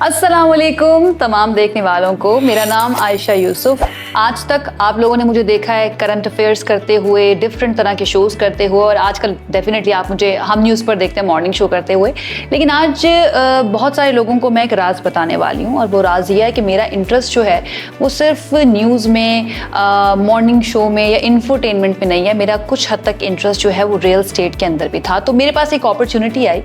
अस्सलामुअलैकुम तमाम देखने वालों को, मेरा नाम आयशा यूसुफ। आज तक आप लोगों ने मुझे देखा है करंट अफेयर्स करते हुए, डिफरेंट तरह के शोज़ करते हुए, और आजकल डेफिनेटली आप मुझे हम न्यूज़ पर देखते हैं मॉर्निंग शो करते हुए। लेकिन आज बहुत सारे लोगों को मैं एक राज बताने वाली हूँ, और वो राज ये है कि मेरा इंटरेस्ट जो है वो सिर्फ न्यूज़ में, मॉर्निंग शो में या इंफोटेनमेंट में नहीं है। मेरा कुछ हद तक इंटरेस्ट जो है वो रियल एस्टेट के अंदर भी था। तो मेरे पास एक अपॉर्चुनिटी आई,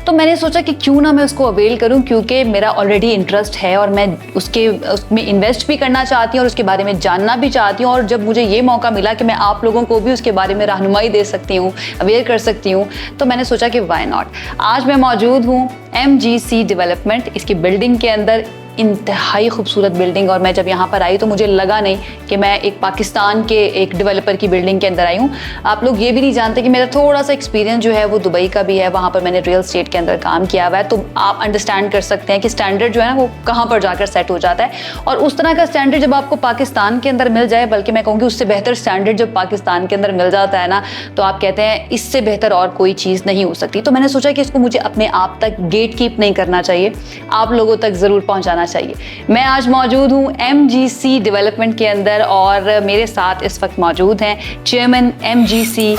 तो मैंने सोचा कि क्यों ना मैं उसको अवेल करूँ, क्योंकि मेरा ऑलरेडी इंटरेस्ट है और मैं उसमें इन्वेस्ट भी करना चाहती हूँ और उसके बारे में जानना भी चाहती हूँ। और जब मुझे ये मौका मिला कि मैं आप लोगों को भी उसके बारे में रहनुमाई दे सकती हूँ, अवेयर कर सकती हूँ, तो मैंने सोचा कि व्हाई नॉट। आज मैं मौजूद हूँ MGC डेवलपमेंट, इसकी बिल्डिंग के अंदर, इंतहाई खूबसूरत बिल्डिंग। और मैं जब यहाँ पर आई तो मुझे लगा नहीं कि मैं एक पाकिस्तान के एक डेवलपर की बिल्डिंग के अंदर आई हूँ। आप लोग ये भी नहीं जानते कि मेरा थोड़ा सा एक्सपीरियंस जो है वो दुबई का भी है, वहाँ पर मैंने रियल एस्टेट के अंदर काम किया हुआ है। तो आप अंडरस्टैंड कर सकते हैं कि स्टैंडर्ड जो है ना वो कहाँ पर जाकर सेट हो जाता है। और उस तरह का स्टैंडर्ड जब आपको पाकिस्तान के अंदर मिल जाए, बल्कि मैं कहूँगी उससे बेहतर स्टैंडर्ड जब पाकिस्तान के अंदर मिल जाता है ना, तो आप कहते हैं इससे बेहतर और कोई चीज़ नहीं हो सकती। तो मैंने सोचा कि इसको मुझे अपने आप तक गेट कीप नहीं करना चाहिए, आप लोगों तक ज़रूर पहुँचाना चाहिए। मैं आज मौजूद हूँ MGC डेवलपमेंट के अंदर, और मेरे साथ इस वक्त मौजूद हैं चेयरमैन MGC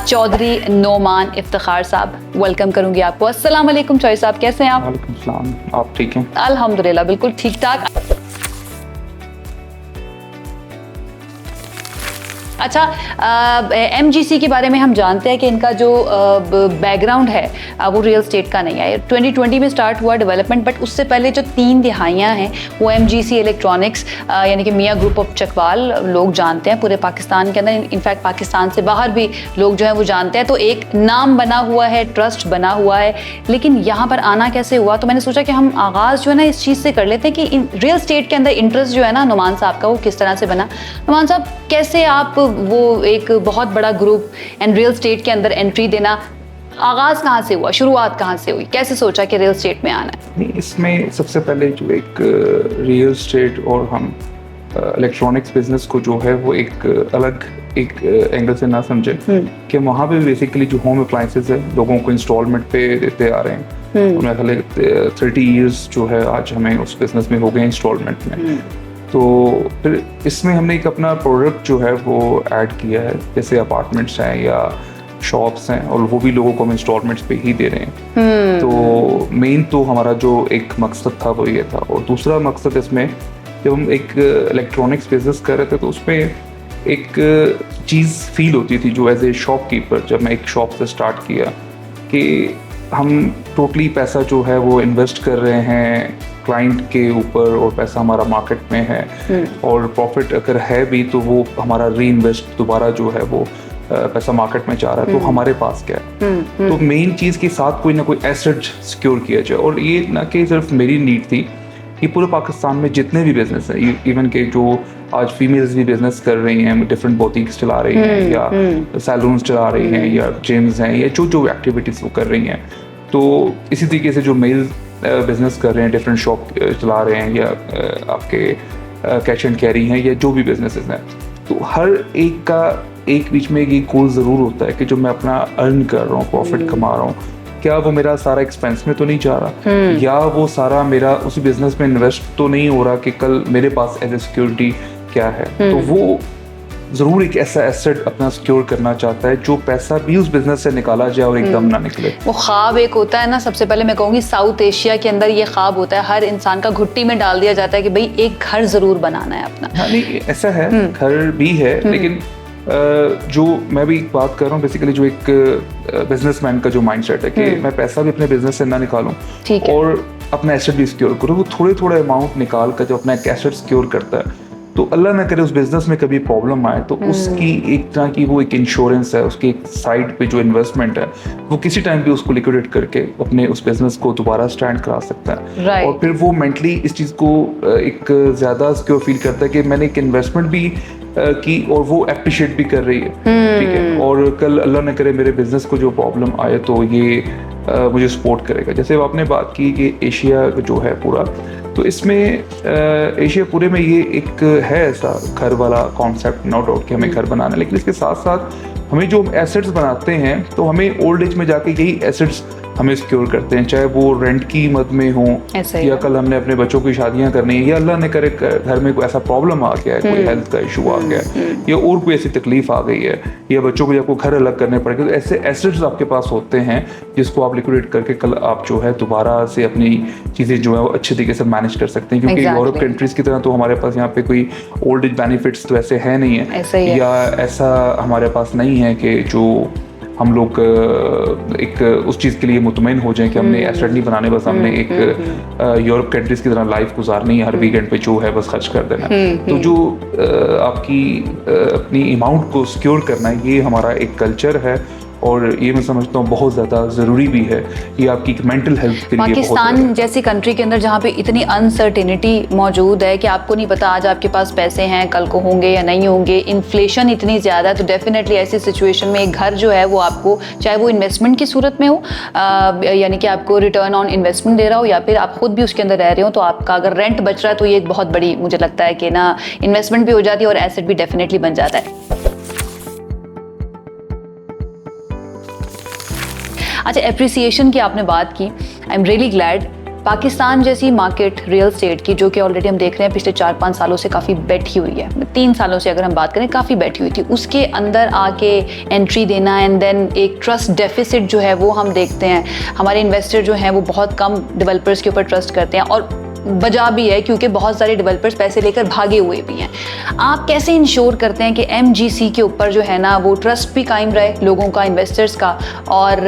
चौधरी नोमान इफ्तिखार साहब। वेलकम करूंगी आपको। अस्सलाम वालेकुम चौधरी साहब, कैसे हैं आप? वालेकुम सलाम, आप ठीक हैं? अल्हम्दुलिल्लाह, बिल्कुल ठीक ठाक। अच्छा, MGC के बारे में हम जानते हैं कि इनका जो बैकग्राउंड है वो रियल एस्टेट का नहीं है। 2020 में स्टार्ट हुआ डेवलपमेंट, बट उससे पहले जो 3 दिहाइयाँ हैं वो MGC इलेक्ट्रॉनिक्स यानी कि मियाँ ग्रुप ऑफ चकवाल लोग जानते हैं पूरे पाकिस्तान के अंदर। इनफैक्ट पाकिस्तान से बाहर भी लोग जो है वो जानते हैं। तो एक नाम बना हुआ है, ट्रस्ट बना हुआ है। लेकिन यहाँ पर आना कैसे हुआ, तो मैंने सोचा कि हम आगाज़ जो है ना इस चीज़ से कर लेते हैं कि रियल एस्टेट के अंदर इंटरेस्ट जो है ना नुमान साहब का, वो किस तरह से बना। नुमान साहब, कैसे आप वो एक बहुत बड़ा ग्रुप एंड रियल एस्टेट के अंदर एंट्री देना, आगाज कहाँ से हुआ, शुरुआत कहाँ से हुई, कैसे सोचा कि रियल एस्टेट में आना है? नहीं, इसमें सबसे पहले जो एक रियल एस्टेट और हम इलेक्ट्रॉनिक्स बिजनेस को जो है वो एक अलग एक एंगल से ना समझे कि वहाँ पे बेसिकली जो होम अप्लाइंसेस है लोगों को इंस्टॉलमेंट पे देते आ रहे हैं। उन्हें पहले 30 ईयर्स जो है आज हमें उस बिजनेस में हो गए इंस्टॉलमेंट में। तो फिर इसमें हमने एक अपना प्रोडक्ट जो है वो ऐड किया है, जैसे अपार्टमेंट्स हैं या शॉप्स हैं, और वो भी लोगों को हम इंस्टॉलमेंट्स पे ही दे रहे हैं। तो मेन तो हमारा जो एक मकसद था वो ये था। और दूसरा मकसद इसमें, जब हम एक इलेक्ट्रॉनिक्स बिजनेस कर रहे थे तो उसमें एक चीज़ फील होती थी जो एज ए शॉपकीपर, जब मैं एक शॉप से स्टार्ट किया, कि हम टोटली पैसा जो है वो इन्वेस्ट कर रहे हैं क्लाइंट के ऊपर, और पैसा हमारा मार्केट में है, और प्रॉफिट अगर है भी तो वो हमारा री इन्वेस्ट दोबारा जो है वो पैसा मार्केट में जा रहा है, तो हमारे पास क्या है। तो मेन चीज़ के साथ कोई ना कोई एसेट सिक्योर किया जाए। और ये ना कि सिर्फ मेरी नीड थी, ये पूरे पाकिस्तान में जितने भी बिजनेस हैं, इवन के जो आज फीमेल्स भी बिजनेस कर रही हैं, डिफरेंट बोutiques चला रही हैं या सैलून्स चला रही हैं या जिम्स हैं, या जो एक्टिविटीज़ वो कर रही हैं, तो इसी तरीके से जो मेल बिजनेस कर रहे हैं, डिफरेंट शॉप चला रहे हैं, या आपके कैश एंड कैरी हैं, या जो भी बिजनेसेस हैं, तो हर एक का एक बीच में ये गोल ज़रूर होता है कि जो मैं अपना अर्न कर रहा हूँ, प्रॉफिट कमा रहा हूँ, क्या वो मेरा सारा एक्सपेंस में तो नहीं जा रहा, या वो सारा मेरा उस बिजनेस में इन्वेस्ट तो नहीं हो रहा कि कल मेरे पास एज ए सिक्योरिटी क्या है। तो वो ज़रूर एक ऐसा एसेट अपना सिक्योर करना चाहता है जो पैसा भी उस बिजनेस से निकाला जाए और एकदम ना निकले। वो ख्वाब एक होता है ना, सबसे पहले मैं कहूँगी साउथ एशिया के अंदर ये ख्वाब होता है, हर इंसान का घुट्टी में डाल दिया जाता है कि भाई एक घर ज़रूर बनाना है अपना। हाँ, नहीं ऐसा है, घर भी है, लेकिन जो मैं भी बात कर रहा हूँ बेसिकली, जो एक बिजनेसमैन का जो माइंडसेट है कि मैं पैसा भी अपने बिजनेस से ना निकालूं और अपना एसेट भी सिक्योर करूँ। वो थोड़े थोड़े अमाउंट निकाल कर जो अपना एक एसेट सिक्योर करता है, तो अल्लाह ना करे उस बिजनेस में कभी प्रॉब्लम आए तो उसकी एक तरह की वो एक इंश्योरेंस है, उसकी एक साइड पे जो इन्वेस्टमेंट है वो किसी टाइम भी उसको लिक्विडेट करके अपने उस बिजनेस को दोबारा स्टैंड करा सकता है। और फिर वो मेंटली इस चीज़ को एक ज़्यादा सिक्योर फील करता है कि मैंने एक इन्वेस्टमेंट भी की और वो अप्रिशिएट भी कर रही है, ठीक है, और कल अल्लाह न करे मेरे बिजनेस को जो प्रॉब्लम आए तो ये मुझे सपोर्ट करेगा। जैसे आपने बात की कि एशिया जो है पूरा, तो इसमें एशिया पूरे में ये एक है ऐसा घर वाला कॉन्सेप्ट, नो डाउट कि हमें घर बनाना है, लेकिन इसके साथ साथ हमें जो एसेट्स बनाते हैं तो हमें ओल्ड एज में जाके यही एसेट्स हमें सिक्योर करते हैं, चाहे वो रेंट की मद में हो ऐसा ही या है। कल हमने अपने बच्चों की शादियां करनी है या अल्लाह ने करे घर में कोई ऐसा प्रॉब्लम आ गया है, कोई हेल्थ का इशू आ गया है या और कोई ऐसी तकलीफ आ गई है या बच्चों को आपको घर अलग करने पड़ेंगे, तो ऐसे एसेट्स आपके पास होते हैं जिसको आप लिक्विडेट करके कल आप जो है दोबारा से अपनी चीज़ें जो है वो अच्छे तरीके से मैनेज कर सकते हैं, क्योंकि Exactly. यूरोप कंट्रीज की तरह तो हमारे पास यहाँ पे कोई ओल्ड एज बेनिफिट्स तो ऐसे है नहीं ऐसा ही है है। या ऐसा हमारे पास नहीं है कि जो हम लोग एक उस चीज़ के लिए मुतमईन हो जाएं कि हमने एसेट नहीं बनाने, बस हमने एक यूरोप कंट्रीज की तरह लाइफ गुजारनी है, हर वीकेंड पे जो है बस खर्च कर देना। तो जो आपकी अपनी अमाउंट को सिक्योर करना है, ये हमारा एक कल्चर है और ये मैं समझता हूँ बहुत ज़्यादा ज़रूरी भी है। ये आपकी मेंटल हेल्थ के लिए पाकिस्तान जैसी कंट्री के अंदर जहाँ पे इतनी अनसर्टेनिटी मौजूद है कि आपको नहीं पता आज आपके पास पैसे हैं कल को होंगे या नहीं होंगे, इन्फ्लेशन इतनी ज़्यादा है, तो डेफिनेटली ऐसी सिचुएशन में एक घर जो है वो आपको, चाहे वो इन्वेस्टमेंट की सूरत में हो, यानी कि आपको रिटर्न ऑन इन्वेस्टमेंट दे रहा हो या फिर आप खुद भी उसके अंदर रह रहे हो, तो आपका अगर रेंट बच रहा है तो ये एक बहुत बड़ी, मुझे लगता है कि ना, इन्वेस्टमेंट भी हो जाती है और एसेट भी डेफिनेटली बन जाता है। अच्छा, एप्रिसिएशन की आपने बात की, आई एम रियली ग्लैड। पाकिस्तान जैसी मार्केट रियल एस्टेट की, जो कि ऑलरेडी हम देख रहे हैं पिछले 4-5 सालों से काफ़ी बैठी हुई है, 3 सालों से अगर हम बात करें काफ़ी बैठी हुई थी, उसके अंदर आके एंट्री देना एंड देन एक ट्रस्ट डेफिसिट जो है वो हम देखते हैं। हमारे इन्वेस्टर जो हैं वो बहुत कम डेवलपर्स के ऊपर ट्रस्ट करते हैं और वजह भी है क्योंकि बहुत सारे डेवलपर्स पैसे लेकर भागे हुए भी हैं। आप कैसे इंश्योर करते हैं कि एमजीसी के ऊपर जो है ना वो ट्रस्ट भी कायम रहे लोगों का, इन्वेस्टर्स का, और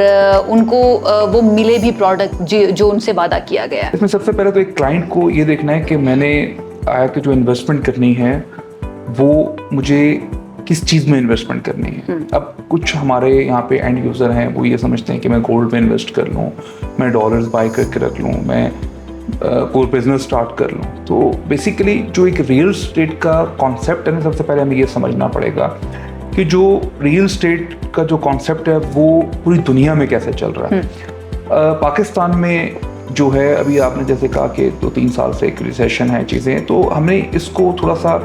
उनको वो मिले भी प्रोडक्ट जो उनसे वादा किया गया है? इसमें सबसे पहले तो एक क्लाइंट को ये देखना है कि मैंने आया कि जो इन्वेस्टमेंट करनी है वो मुझे किस चीज़ में इन्वेस्टमेंट करनी है। अब कुछ हमारे यहाँ पे एंड यूज़र हैं, वो ये समझते हैं कि मैं गोल्ड में इन्वेस्ट कर लूँ, मैं डॉलर्स बाय करके रख लूँ, मैं कोई बिजनेस स्टार्ट कर लूँ। तो बेसिकली जो एक रियल स्टेट का कॉन्सेप्ट है ना, सबसे पहले हमें ये समझना पड़ेगा कि जो रियल स्टेट का जो कॉन्सेप्ट है वो पूरी दुनिया में कैसे चल रहा है। पाकिस्तान में जो है, अभी आपने जैसे कहा कि 2-3 साल से एक रिसेशन है, चीज़ें, तो हमने इसको थोड़ा सा,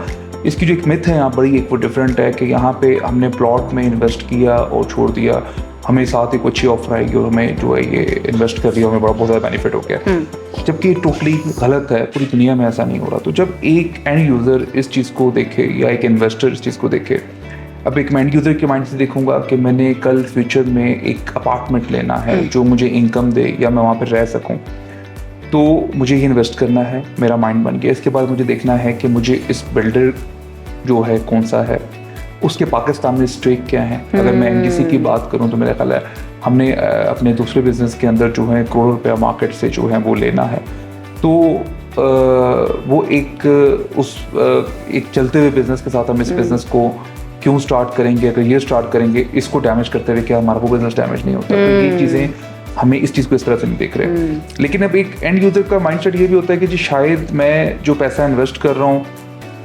इसकी जो एक मिथ है यहाँ बड़ी एक वो डिफरेंट है कि यहाँ पे हमने प्लॉट में इन्वेस्ट किया और छोड़ दिया, हमें साथ ही कुछ अच्छी ऑफर आएगी और हमें जो है ये इन्वेस्ट कर दिया, हमें बहुत ज़्यादा बेनिफिट हो गया, जबकि टोटली गलत है। पूरी दुनिया में ऐसा नहीं हो रहा। तो जब एक एंड यूज़र इस चीज़ को देखे या एक इन्वेस्टर इस चीज़ को देखे, अब एक एंड यूज़र के माइंड से देखूंगा कि मैंने कल फ्यूचर में एक अपार्टमेंट लेना है जो मुझे इनकम दे या मैं वहाँ पर रह सकूँ, तो मुझे ये इन्वेस्ट करना है, मेरा माइंड बन गया। इसके बाद मुझे देखना है कि मुझे इस बिल्डर जो है कौन सा है, उसके पाकिस्तान में स्टेक क्या है। अगर मैं एमजीसी की बात करूं तो मेरा ख्याल है हमने अपने दूसरे बिजनेस के अंदर जो है करोड़ों रुपया मार्केट से जो है वो लेना है। तो वो एक एक चलते हुए बिजनेस के साथ हम इस बिजनेस को क्यों स्टार्ट करेंगे, अगर ये स्टार्ट करेंगे इसको डैमेज करते हुए क्या हमारा वो बिजनेस डैमेज नहीं होता। तो ये चीज़ें हमें इस चीज़ को इस तरह से नहीं देख रहे। लेकिन अब एक एंड यूज़र का माइंडसेट ये भी होता है कि जी शायद मैं जो पैसा इन्वेस्ट कर रहा हूँ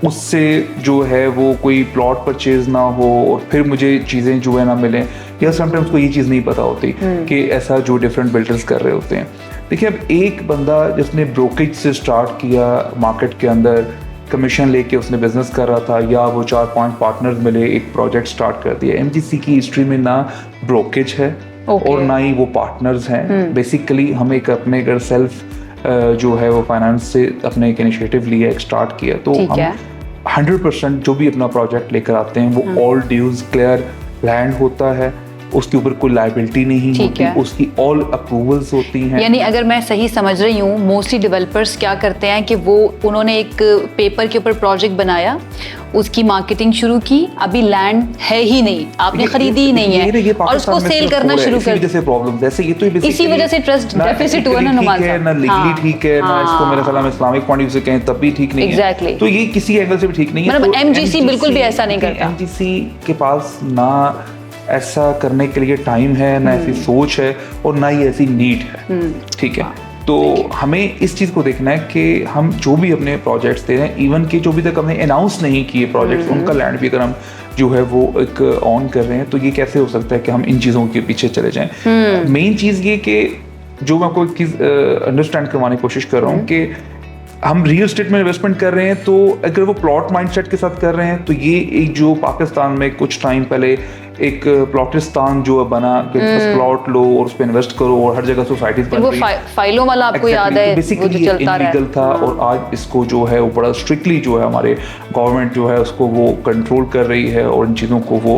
उससे जो है वो कोई प्लॉट परचेज ना हो और फिर मुझे चीज़ें जो है ना मिलें, या समटाइम्स को ये चीज़ नहीं पता होती कि ऐसा जो डिफरेंट बिल्डर्स कर रहे होते हैं। देखिए, अब एक बंदा जिसने ब्रोकेज से स्टार्ट किया, मार्केट के अंदर कमीशन लेके उसने बिजनेस कर रहा था, या वो 4-5 पार्टनर्स मिले एक प्रोजेक्ट स्टार्ट कर दिया। एमजीसी की हिस्ट्री में ना ब्रोकेज है और ना ही वो पार्टनर्स हैं। बेसिकली हम एक अपने अगर सेल्फ जो है वो फाइनेंस से अपने एक इनिशिएटिव लिया, एक स्टार्ट किया, तो हम 100% जो भी अपना प्रोजेक्ट लेकर आते हैं वो ऑल ड्यूज क्लियर लैंड होता है, उसके ऊपर कोई लायबिलिटी नहीं होती, उसकी ऑल अप्रूवल्स होती हैं। यानी अगर मैं सही समझ रही हूँ, मोस्टली डेवलपर्स क्या करते हैं कि वो उन्होंने एक पेपर के ऊपर प्रोजेक्ट बनाया, उसकी मार्केटिंग शुरू की, अभी लैंड है ही नहीं, आपने खरीदी ही नहीं है और उसको सेल करना शुरू कर दिया। प्रॉब्लम जैसे ये तो इसी वजह से ट्रस्ट डेफिसिट हुआ ना नुमान साहब। ना लीगली ठीक है, ना इसको मेरे ख्याल में इस्लामिक पॉइंट ऑफ व्यू से कहें तब भी ठीक नहीं है। एग्जैक्टली। तो ये किसी एंगल से भी ठीक नहीं है। मतलब एमजीसी बिल्कुल भी ऐसा नहीं करता। एमजीसी के पास ना ऐसा करने के लिए टाइम है, ना ऐसी सोच है और ना ही ऐसी नीड है। ठीक है, तो हमें इस चीज़ को देखना है कि हम जो भी अपने प्रोजेक्ट्स दे रहे हैं, इवन कि जो भी तक हमने अनाउंस नहीं किए प्रोजेक्ट्स, उनका लैंड भी अगर हम जो है वो एक ऑन कर रहे हैं, तो ये कैसे हो सकता है कि हम इन चीज़ों के पीछे चले जाएं। मेन चीज़ ये कि जो मैं आपको एक चीज़ अंडरस्टैंड करवाने की कोशिश कर रहा हूँ कि हम रियल स्टेट में इन्वेस्टमेंट कर रहे हैं, तो अगर वो प्लॉट माइंडसेट के साथ कर रहे हैं, तो ये एक जो पाकिस्तान में कुछ टाइम पहले एक प्लॉटिस्तान जो बना कि बस प्लॉट लो और उस पर इन्वेस्ट करो और हर जगह सोसाइटीज बन वो रही। फाइलों वाला आपको याद है, वो जो चलता रहा इलीगल था और आज इसको जो है वो बड़ा स्ट्रिक्टली जो है हमारे गवर्नमेंट जो है उसको वो कंट्रोल कर रही है और इन चीज़ों को वो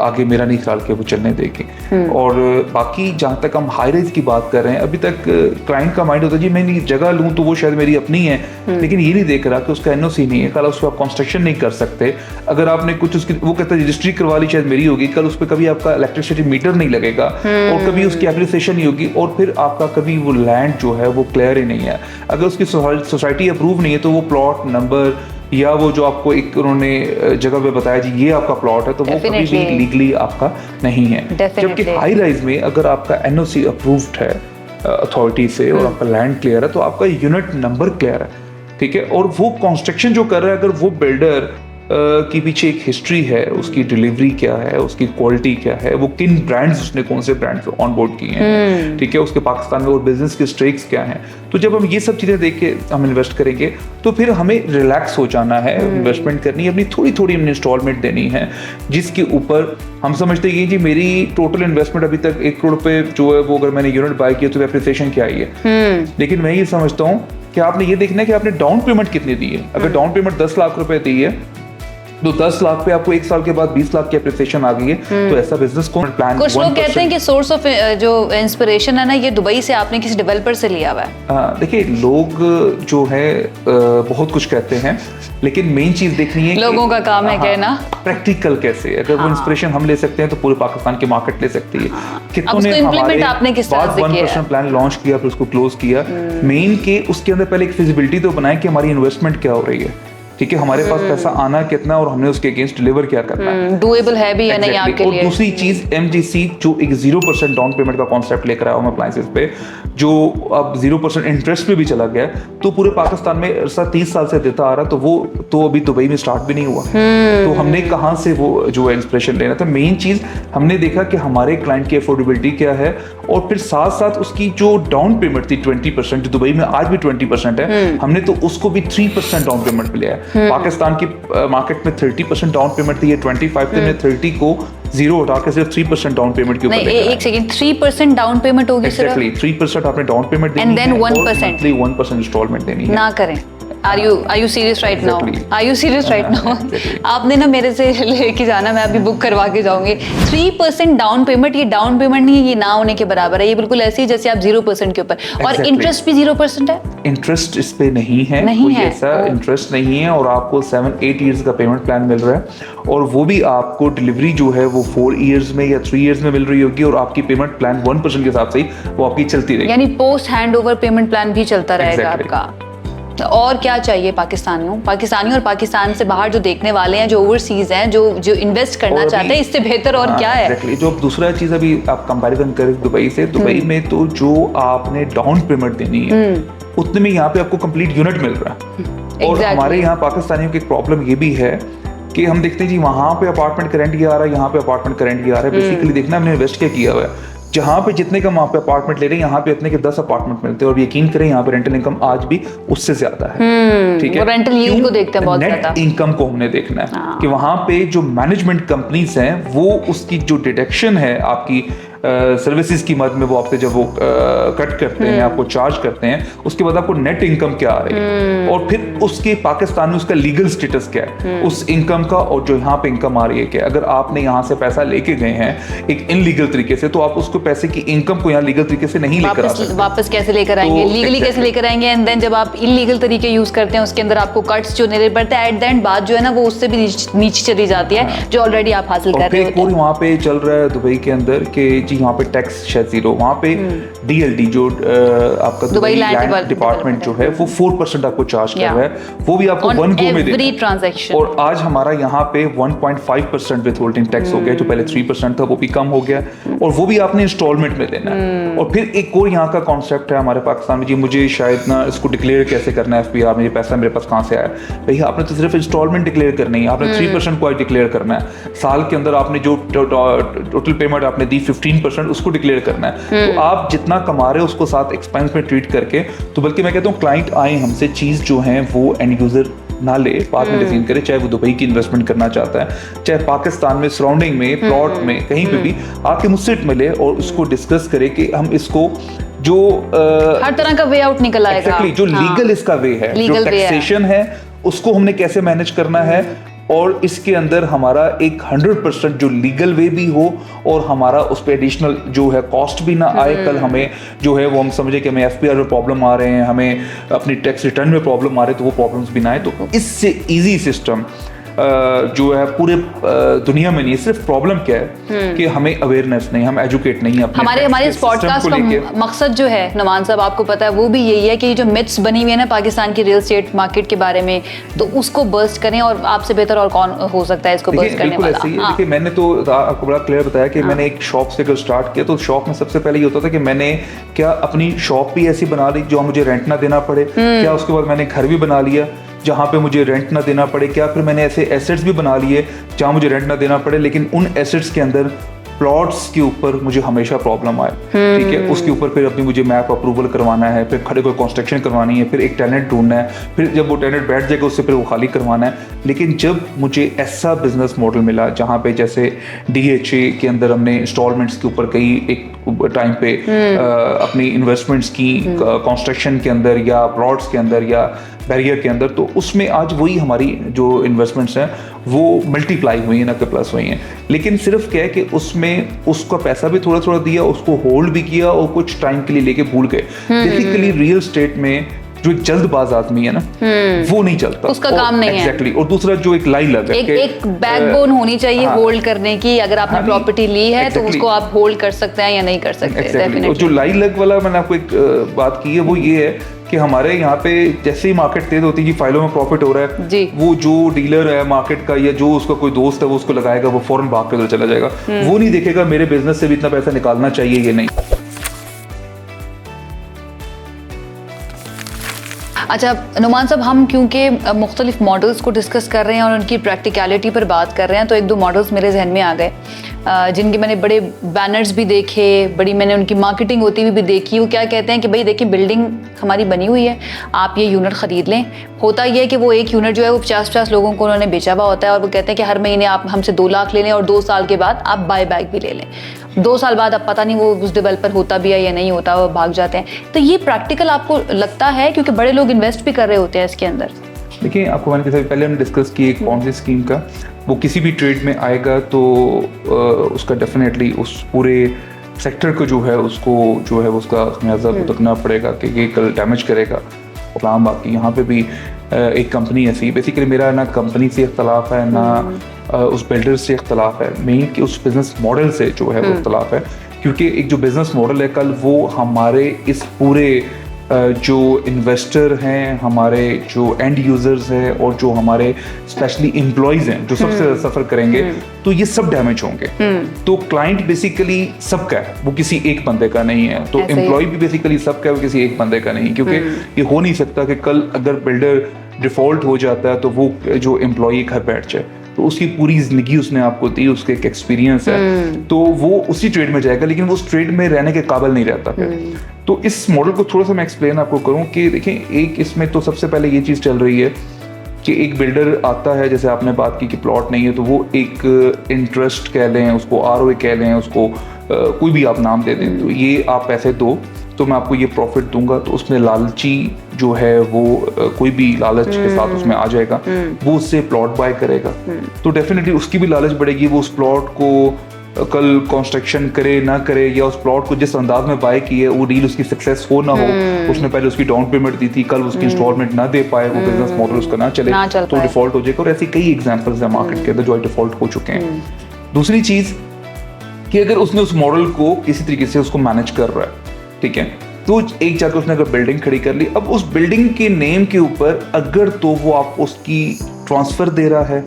आगे मेरा नहीं ख्याल के वो चलने देगी। और बाकी जहाँ तक हम हाई राइज की बात कर रहे हैं, अभी तक क्लाइंट का माइंड होता है जी मैं जगह लूँ तो वो शायद मेरी अपनी है, लेकिन ये नहीं देख रहा कि उसका एनओसी नहीं है, कल उस पर आप कंस्ट्रक्शन नहीं कर सकते। अगर आपने कुछ उसकी वो कहता है रजिस्ट्री करवा ली शायद मेरी होगी, कल उस पर कभी आपका इलेक्ट्रिसिटी मीटर नहीं लगेगा और कभी उसकी एप्लीकेशन नहीं होगी और फिर आपका कभी वो लैंड जो है वो क्लियर ही नहीं है। अगर उसकी सोसाइटी अप्रूव नहीं है तो वो प्लॉट नंबर या वो जो आपको एक उन्होंने जगह पे बताया जी ये आपका प्लॉट है तो वो कभी भी लीगली आपका नहीं है। जबकि हाई राइज में अगर आपका एनओसी अप्रूव्ड है अथॉरिटी से और आपका लैंड क्लियर है तो आपका यूनिट नंबर क्लियर है, ठीक है। और वो कंस्ट्रक्शन जो कर रहा है, अगर वो बिल्डर की पीछे एक हिस्ट्री है, उसकी डिलीवरी क्या है, उसकी क्वालिटी क्या है, वो किन ब्रांड्स उसने कौन से ब्रांड्स ऑन बोर्ड किए हैं, ठीक है, उसके पाकिस्तान में और बिजनेस के स्ट्रेक्स क्या हैं, तो जब हम ये सब चीज़ें देख के हम इन्वेस्ट करेंगे तो फिर हमें रिलैक्स हो जाना है, इन्वेस्टमेंट करनी है, अपनी थोड़ी थोड़ी हमने इंस्टॉलमेंट देनी है जिसके ऊपर हम समझते हैं कि मेरी टोटल इन्वेस्टमेंट अभी तक 1 करोड़ रुपए जो है वो अगर मैंने यूनिट बाय किया तो एप्रिसिएशन क्या आई है। लेकिन मैं ये समझता हूँ कि आपने ये देखना है कि आपने डाउन पेमेंट कितनी दी है। अगर डाउन पेमेंट 10 लाख रुपए दी है तो 10 लाख पे आपको 1 साल के बाद 20 लाख की एप्रिसिएशन आ गई है, तो ऐसा बिजनेस कौन प्लान। कुछ लोग कहते हैं कि सोर्स ऑफ जो इंस्पिरेशन है ना ये दुबई से आपने किसी डेवलपर से लिया हुआ है। देखिए लोग जो है बहुत कुछ कहते हैं, लेकिन मेन चीज देखनी है लोगों का काम है कहना, प्रैक्टिकल कैसे। अगर वो इंस्पिरेशन हम ले सकते हैं तो पूरे पाकिस्तान की मार्केट ले सकती है। कितनों ने हमारे आपने किस तरह से किया 1% प्लान लॉन्च किया फिर उसको क्लोज किया। मेन के उसके अंदर पहले एक फिजिबिलिटी तो बनाए कि हमारी इन्वेस्टमेंट क्या हो रही है, ठीक है, हमारे पास पैसा आना कितना और हमने उसके अगेंस्ट डिलीवर क्या करना है, डूएबल है भी या नहीं आपके लिए। और दूसरी चीज MGC जो एक 0% डाउन पेमेंट का कॉन्सेप्ट लेकर आया होम अप्लायंसेस पे, जो अब 0% इंटरेस्ट पे भी चला गया, तो पूरे पाकिस्तान में 30 साल से देता आ रहा, तो वो तो अभी दुबई में स्टार्ट भी नहीं हुआ। तो हमने कहाँ से वो जो इंस्पिरेशन लेना था। मेन चीज हमने देखा कि हमारे क्लाइंट की अफोर्डेबिलिटी क्या है और फिर साथ साथ उसकी जो डाउन पेमेंट थी 20%, जो दुबई में आज भी 20% है, हमने तो उसको भी 3% डाउन पेमेंट पे लिया है। पाकिस्तान की मार्केट में 30% डाउन पेमेंट थी, ये 25 थे, 30 को 0 हटा के सिर्फ 3% डाउन पेमेंट के ऊपर नहीं, एक सेकंड, 3% डाउन पेमेंट होगी सिर्फ। एक्जेक्टली 3% आपने डाउन पेमेंट देनी है और मंथली 1% इंस्टॉलमेंट देनी है। ना करें। Are you serious right now? Are you serious right now? आपने ना मेरे से लेके जाना, मैं अभी बुक करवा के जाऊंगी। 3% डाउन पेमेंट, ये डाउन पेमेंट नहीं है, ये ना होने के बराबर है। ये बिल्कुल ऐसी है जैसे आप 0% के ऊपर, और इंटरेस्ट भी 0% है। इंटरेस्ट इस पे नहीं है, कोई ऐसा इंटरेस्ट नहीं है, और आपको 7-8 इयर्स का पेमेंट प्लान मिल रहा है, और वो भी आपको डिलीवरी जो है वो 4 इयर्स में या 3 इयर्स में मिल रही होगी, और आपकी पेमेंट प्लान 1% के हिसाब से वो आपकी चलती रहेगी। यानी post hand over payment plan भी चलता रहेगा आपका। और क्या चाहिए पाकिस्तानी और पाकिस्तान से बाहर जो देखने वाले हैं, जो ओवरसीज हैं, जो इन्वेस्ट करना चाहते हैं, इससे बेहतर और क्या है। एक्जेक्टली। जो दूसरा चीज अभी आप कंपैरिजन करें दुबई से, दुबई में तो जो आपने डाउन पेमेंट देनी है उतने में यहाँ पे आपको कंप्लीट यूनिट मिल रहा है। और हमारे यहाँ पाकिस्तानियों की एक प्रॉब्लम ये भी है कि हम देखते हैं जी वहाँ पे अपार्टमेंट का रेंट ये आ रहा है, यहाँ पे अपार्टमेंट का रेंट ये आ रहा है। बेसिकली देखना हमने इन्वेस्ट क्या किया हुआ है। जहाँ पे जितने का वहाँ पे अपार्टमेंट ले रहे हैं, यहाँ पे इतने के 10 अपार्टमेंट मिलते हैं, और यकीन करें यहाँ पे रेंटल इनकम आज भी उससे ज्यादा है। ठीक है, रेंटल यील्ड को देखते हैं बहुत ज्यादा, नेट इनकम को हमने देखना है कि वहाँ पे जो मैनेजमेंट कंपनीज हैं वो उसकी जो डिडक्शन है आपकी सर्विसेज की मद में, वो आपसे जब वो कट करते हैं, आपको चार्ज करते हैं, उसके बाद आपको नेट इनकम क्या आ रही है, और फिर उसके पाकिस्तान में उसका लीगल स्टेटस क्या है उस इनकम का, और जो यहाँ पे इनकम आ रही है क्या। अगर आपने यहाँ से पैसा लेके गए हैं एक इनलीगल तरीके से, तो आप उसको पैसे की इनकम को यहाँ लीगल तरीके से नहीं लेकर आ सकते। वापस कैसे लेकर आएंगे, लीगली कैसे लेकर आएंगे, एंड देन जब आप इलीगल तरीके यूज करते हैं उसके अंदर आपको कट्स जो नहीं पड़ते हैं, एट द एंड बात जो है ना वो उससे भी नीचे चली जाती है जो ऑलरेडी आप हासिल कर रहे होते हैं। वहाँ पे चल रहा है दुबई के अंदर कि जी वहाँ पे टैक्स शायद 0, वहाँ पे DLD जो आपका दुबई लैंड डिपार्टमेंट जो है वो 4% आपको चार्ज कर रहा है, वो भी आपको 1 गो में देना ट्रांजैक्शन। और आज हमारा यहाँ पे 1.5% विद होल्डिंग टैक्स हो गया, जो पहले 3% था वो भी कम हो गया, और वो भी आपने इंस्टॉलमेंट में देना है। और फिर एक और यहाँ का कॉन्सेप्ट है हमारे पाकिस्तान में, जी मुझे शायद ना इसको डिक्लेयर कैसे करना है FPR, मुझे पैसा मेरे पास कहाँ से आया। भैया आपने तो सिर्फ इंस्टॉलमेंट डिक्लेयर करनी है, आपने 3% को डिक्लेयर करना है। साल के अंदर आपने जो टोटल पेमेंट आपने दी 15% उसको डिक्लेयर करना है। तो आप जितना कमा रहे हो उसको साथ एक्सपेंस में ट्रीट करके, तो बल्कि मैं कहता हूँ क्लाइंट आए हमसे, चीज जो है वो एंड यूजर ना ले, बाद में डिसीजन करे, चाहे वो दुबई की इन्वेस्टमेंट करना चाहता है, चाहे पाकिस्तान में सराउंडिंग में प्लॉट में कहीं पे भी आके मुझसे मिले और उसको डिस्कस करे कि हम इसको जो हर तरह का वे आउट निकल आएगा। Exactly, जो लीगल इसका वे है, जो टैक्सेशन है उसको हमने कैसे मैनेज करना है, और इसके अंदर हमारा एक 100% जो लीगल वे भी हो और हमारा उस पर एडिशनल जो है कॉस्ट भी ना आए। कल हमें जो है वो हम समझे कि हमें एफपीआर में प्रॉब्लम आ रहे हैं, हमें अपनी टैक्स रिटर्न में प्रॉब्लम आ रहे हैं, तो वो प्रॉब्लम्स भी ना आए। तो इससे इजी सिस्टम जो है पूरे दुनिया में नहीं है। सिर्फ प्रॉब्लम क्या है कि हमें अवेयरनेस नहीं, हम एजुकेट नहीं है अपने हमारे इस पॉडकास्ट का मकसद जो है नुमान साहब आपको पता है वो भी यही है कि जो मिथ्स बनी हुई है ना पाकिस्तान की रियल एस्टेट मार्केट के बारे में, तो उसको बर्स्ट करें, और आपसे बेहतर और कौन हो सकता है इसको बर्स्ट करने वाला। देखिए मैंने तो आपको बड़ा क्लियर बताया कि मैंने एक शॉप से स्टार्ट किया, तो शॉप में सबसे पहले ये होता था कि मैंने क्या अपनी शॉप भी ऐसी बना ली जो मुझे रेंट ना देना पड़े, क्या उसके बाद मैंने घर भी बना लिया जहाँ पे मुझे रेंट ना देना पड़े, क्या फिर मैंने ऐसे एसेट्स भी बना लिए जहाँ मुझे रेंट ना देना पड़े, लेकिन उन एसेट्स के अंदर प्लॉट्स के ऊपर मुझे हमेशा प्रॉब्लम आए, ठीक है, उसके ऊपर फिर अपनी मुझे मैप अप्रूवल करवाना है, फिर खड़े कोई कंस्ट्रक्शन करवानी है, फिर एक टेनेंट ढूंढना है, फिर जब वो टेनेंट बैठ जाएगा उससे फिर वो खाली करवाना है। लेकिन जब मुझे ऐसा बिजनेस मॉडल मिला जहाँ पे जैसे DHA के अंदर हमने इंस्टॉलमेंट्स के ऊपर कई एक टाइम पे अपनी इन्वेस्टमेंट्स की कंस्ट्रक्शन के अंदर या प्लॉट्स के अंदर या बैरियर के अंदर, तो उसमें आज वही हमारी जो इन्वेस्टमेंट्स हैं वो मल्टीप्लाई हुई हैं ना कि प्लस हुई हैं। लेकिन सिर्फ क्या है कि उसमें उसका पैसा भी थोड़ा थोड़ा दिया, उसको होल्ड भी किया और कुछ टाइम के लिए लेके भूल गए। बेसिकली रियल स्टेट में जो एक जल्दबाज आदमी है ना वो नहीं चलता, उसका काम नहीं है। एग्जैक्टली। और दूसरा जो एक लाई लग है, एक बैकबोन होनी चाहिए होल्ड करने की। अगर आपने प्रॉपर्टी ली है तो उसको आप होल्ड कर सकते हैं या नहीं कर सकते। और जो लाई लग वाला मैंने आपको एक बात की है वो ये है कि हमारे यहाँ पे जैसे ही मार्केट तेज होती है कि फाइलों में प्रॉफिट हो रहा है, वो जो डीलर है मार्केट का या जो उसका कोई दोस्त है वो उसको लगाएगा, वो फौरन भाग के उधर चला जाएगा। वो नहीं देखेगा मेरे बिजनेस से भी इतना पैसा निकालना चाहिए ये नहीं। अच्छा नुमान साहब, हम क्योंकि मुख्तलिफ मॉडल्स को डिस्कस कर रहे हैं और उनकी प्रैक्टिकलिटी पर बात कर रहे हैं, तो एक दो मॉडल्स मेरे जहन में आ गए जिनके मैंने बड़े बैनर्स भी देखे, बड़ी मैंने उनकी मार्केटिंग होती हुई भी देखी। वो क्या कहते हैं कि भाई देखिए बिल्डिंग हमारी बनी हुई है, आप ये यूनिट ख़रीद लें। होता ये है कि वो एक यूनिट जो है वो 50-50 लोगों को उन्होंने बेचा हुआ होता है, और वो कहते हैं कि हर महीने आप हमसे 2 लाख ले लें और 2 साल के बाद आप बाय बैक भी ले लें। 2 साल बाद अब पता नहीं वो उस डेवलपर होता भी है या नहीं होता, वो भाग जाते हैं। तो ये प्रैक्टिकल आपको लगता है, क्योंकि बड़े लोग इन्वेस्ट भी कर रहे होते हैं इसके अंदर? देखिए आपको मैंने जैसे पहले हम डिस्कस किए एक पॉन्जी स्कीम का, वो किसी भी ट्रेड में आएगा तो उसका डेफिनेटली उस पूरे सेक्टर को जो है उसको जो है उसका खामियाजा भुगतना पड़ेगा कि ये कल डैमेज करेगा। और बाकी यहाँ पे भी एक कंपनी ऐसी, बेसिकली मेरा ना कंपनी से इख्तलाफ है ना उस बिल्डर से इख्तलाफ है, मेन कि उस बिज़नेस मॉडल से जो है वो इख्तलाफ है। क्योंकि एक जो बिज़नेस मॉडल है कल वो हमारे इस पूरे जो इन्वेस्टर हैं, हमारे जो एंड यूजर्स हैं और जो हमारे स्पेशली एम्प्लॉयज़ हैं जो सबसे ज़्यादा सफ़र करेंगे, तो ये सब डैमेज होंगे। तो क्लाइंट बेसिकली सबका है, वो किसी एक बंदे का नहीं है। तो एम्प्लॉय भी बेसिकली सबका है, वो किसी एक बंदे का नहीं, क्योंकि ये हो नहीं सकता कि कल अगर बिल्डर डिफ़ॉल्ट हो जाता है तो वो जो एम्प्लॉई घर बैठ जाए। तो उसकी पूरी जिंदगी उसने आपको दी, उसके एक एक्सपीरियंस है, तो वो उसी ट्रेड में जाएगा, लेकिन वो उस ट्रेड में रहने के काबिल नहीं रहता फिर। तो इस मॉडल को थोड़ा सा मैं एक्सप्लेन आपको करूं कि देखें, एक इसमें तो सबसे पहले ये चीज़ चल रही है कि एक बिल्डर आता है, जैसे आपने बात की कि प्लॉट नहीं है, तो वो एक इंटरेस्ट कह लें उसको, ROA कह लें उसको, कोई भी आप नाम दे दें, तो ये आप पैसे दो तो मैं आपको ये प्रॉफिट दूंगा। तो उसमें लालची जो है वो कोई भी लालच के साथ उसमें आ जाएगा, वो उससे प्लॉट बाय करेगा, तो डेफिनेटली उसकी भी लालच बढ़ेगी। वो उस प्लॉट को कल कंस्ट्रक्शन करे ना करे, या उस प्लॉट को जिस अंदाज में बाय की है वो डील उसकी सक्सेस हो ना हो, उसने पहले उसकी डाउन पेमेंट दी थी, कल उसकी इंस्टॉलमेंट ना दे पाए, वो बिजनेस मॉडल उसका ना चले तो डिफॉल्ट हो जाएगा। और ऐसी कई एग्जांपल्स हैं मार्केट के अंदर जो डिफॉल्ट हो चुके हैं। दूसरी चीज कि अगर उसने उस मॉडल को किसी तरीके से उसको मैनेज कर रहा है, ठीक है, तो एक जाकर उसने अगर बिल्डिंग खड़ी कर ली, अब उस बिल्डिंग के नेम के ऊपर अगर तो वो आप उसकी ट्रांसफर दे रहा है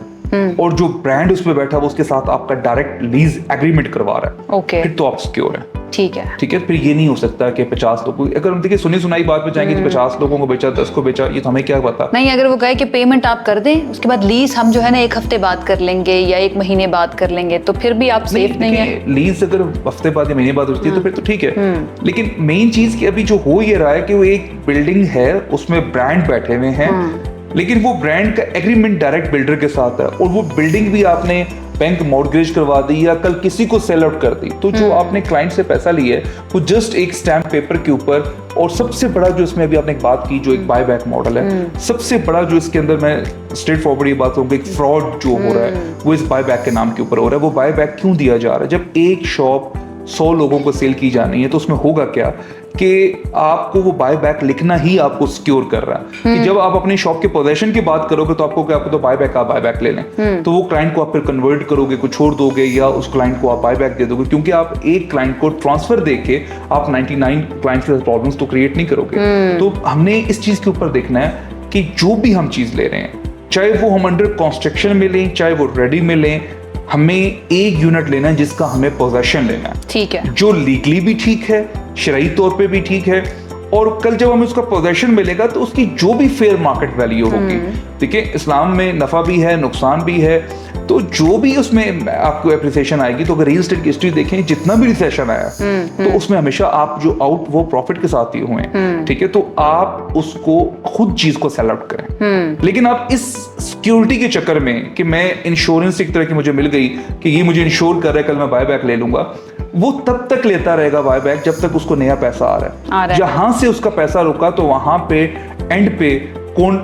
और जो ब्रांड उस पर बैठा वो उसके साथ आपका डायरेक्ट लीज एग्रीमेंट करवा रहा है, फिर तो आप सिक्योर है। ठीक है, फिर ये नहीं हो सकता कि 50 लोगों, अगर हम देखिए सुनी सुनाई बात पे जाएंगे 50 लोगों को बेचा, 10 को बेचा, ये तो हमें क्या पता। नहीं, अगर वो कहे कि पेमेंट आप कर दें, उसके बाद लीज हम जो है ना 1 हफ्ते बाद कर लेंगे या 1 महीने बाद कर लेंगे, तो फिर भी आप सेफ नहीं है। लीज अगर हफ्ते बाद या महीने बाद होती है तो फिर तो ठीक है, लेकिन मेन चीज की अभी जो हो ये रहा है कि वो एक बिल्डिंग है, उसमें ब्रांड बैठे हुए हैं लेकिन वो ब्रांड का एग्रीमेंट डायरेक्ट बिल्डर के साथ है और वो बिल्डिंग भी आपने बैंक मॉर्गेज करवा दी या कल किसी को सेल आउट कर दी, तो जो आपने क्लाइंट से पैसा लिया है वो जस्ट एक स्टैम्प पेपर के ऊपर। और सबसे बड़ा जो इसमें अभी आपने एक बात की, जो एक बाय बैक मॉडल है, सबसे बड़ा जो इसके अंदर मैं स्ट्रेट फॉरवर्ड ये बात कहूँगा, एक फ्रॉड जो हो रहा है वो इस बाय बैक के नाम के ऊपर हो रहा है। वो बाय बैक क्यों दिया जा रहा है? जब एक शॉप 100 लोगों को सेल की जानी है तो उसमें होगा क्या कि आपको वो बाय बैक लिखना ही आपको सिक्योर कर रहा है कि जब आप अपनी शॉप के पोजीशन की बात करोगे तो आपको क्या, आपको तो बाय बैक, आप बाय बैक ले लें, तो वो क्लाइंट को आप फिर कन्वर्ट करोगे, को छोड़ दोगे या उस क्लाइंट को आप बाय बैक दे दोगे, क्योंकि आप एक क्लाइंट को ट्रांसफर देके आप 99 क्लाइंट के प्रॉब्लम्स तो क्रिएट नहीं करोगे। तो हमने इस चीज के ऊपर देखना है कि जो भी हम चीज ले रहे हैं, चाहे वो हम अंडर कंस्ट्रक्शन में लें, चाहे वो रेडी में लें, हमें एक यूनिट लेना है जिसका हमें पोजेशन लेना है, ठीक है, जो लीगली भी ठीक है, शरई तौर पे भी ठीक है, और कल जब हमें उसका पोजेशन मिलेगा तो उसकी जो भी फेयर मार्केट वैल्यू होगी। देखिए, इस्लाम में नफा भी है, नुकसान भी है, तो जो भी उसमें आपको एप्रिसिएशन आएगी, तो अगर रियल एस्टेट की हिस्ट्री देखें, जितना भी रिसेशन आया तो उसमें हमेशा आप जो आउट वो प्रॉफिट के साथ ही हुए हैं, ठीक है, तो आप उसको खुद चीज को सेल आउट करें। लेकिन आप इस सिक्योरिटी के चक्कर में कि मैं इंश्योरेंस एक तरह की मुझे मिल गई कि ये मुझे इंश्योर कर रहा है, कल मैं बाय बैक ले लूंगा, वो तब तक लेता रहेगा बाय बैक जब तक उसको नया पैसा आ रहा है। जहां से उसका पैसा रुका तो वहां पे एंड पे कौन